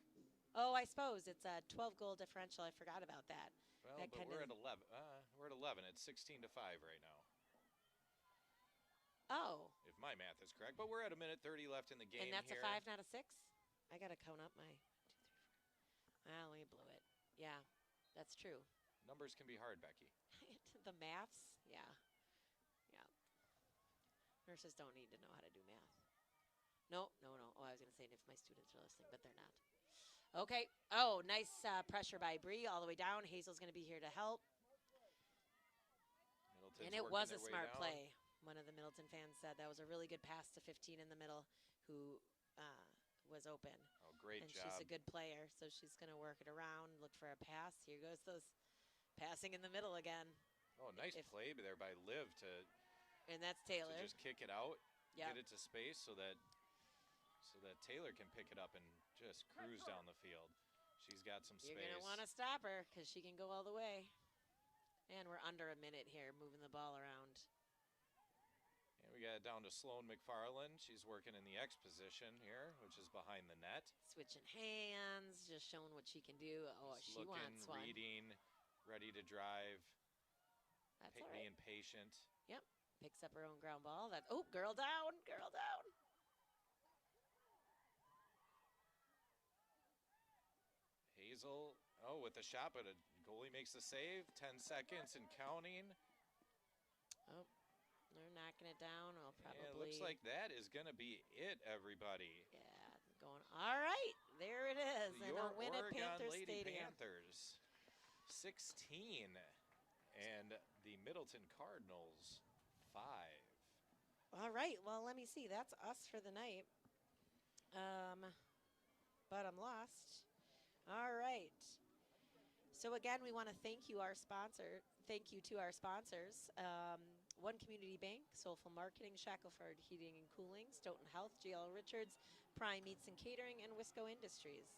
Oh, I suppose. It's a 12-goal differential. I forgot about that. Well, that but we're at 11. We're at 11. It's 16-5 right now. Oh. If my math is correct. But we're at 1:30 left in the game. And that's here. a 5, not a 6? I got to count up my 1, 2, 3, 4. Well, we blew it. Yeah, that's true. Numbers can be hard, Becky. The maths? Yeah. Nurses don't need to know how to do math. No. Oh, I was going to say if my students are listening, but they're not. Okay. Oh, nice pressure by Bree all the way down. Hazel's going to be here to help. Middleton's And it was a working their way smart down. play. One of the Middleton fans said that was a really good pass to 15 in the middle who was open. Oh, great and job. She's a good player, so she's going to work it around, look for a pass. Here goes those passing in the middle again. Oh, nice play there by Liv to that's Taylor. just kick it out, Yep. get it to space so that Taylor can pick it up and just cruise down the field. She's got some space. You're going to want to stop her because she can go all the way. And we're under a minute here moving the ball around. And we got it down to Sloan McFarland. She's working in the X position here, which is behind the net. Switching hands, just showing what she can do. Oh, Just she looking, wants one. reading, ready to drive. That's all right. Being patient. Yep. Picks up her own ground ball. Girl down. Girl down. Hazel, with the shot, but a goalie makes the save. 10 seconds and counting. Oh, they're knocking it down. Oh, probably. Yeah, it looks like that is going to be it, everybody. Yeah, going. All right, there it is. And a win at Oregon Panther Lady Stadium. Panthers, 16, and the Middleton Cardinals, 5. All right. Well, let me see. That's us for the night. But I'm lost. All right. So again, we want to thank you, our sponsor. Thank you to our sponsors. One Community Bank, Soulful Marketing, Shackelford Heating and Cooling, Stoughton Health, GL Richards, Prime Meats and Catering, and Wisco Industries.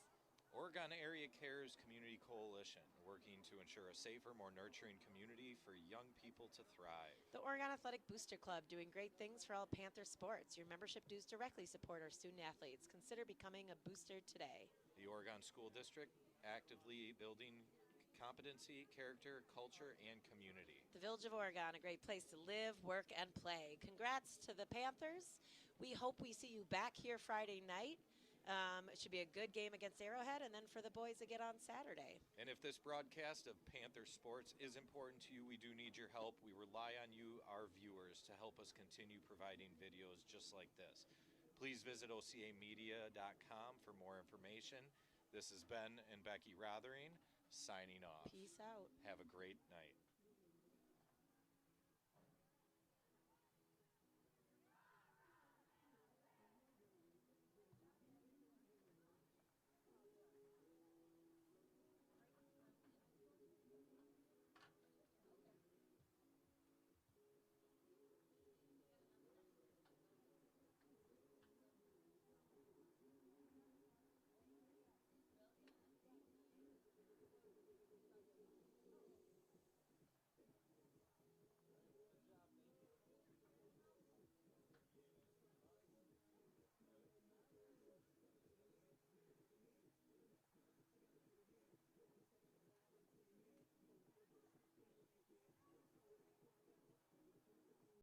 Oregon Area Cares Community Coalition, working to ensure a safer, more nurturing community for young people to thrive. The Oregon Athletic Booster Club, doing great things for all Panther sports. Your membership dues directly support our student athletes. Consider becoming a booster today. The Oregon School District, actively building competency, character, culture, and community. The Village of Oregon, a great place to live, work, and play. Congrats to the Panthers. We hope we see you back here Friday night. It should be a good game against Arrowhead, and then for the boys again on Saturday. And if this broadcast of Panther sports is important to you, we do need your help. We rely on you, our viewers, to help us continue providing videos just like this. Please visit OCAmedia.com for more information. This is Ben and Becky Rothering signing off. Peace out. Have a great night.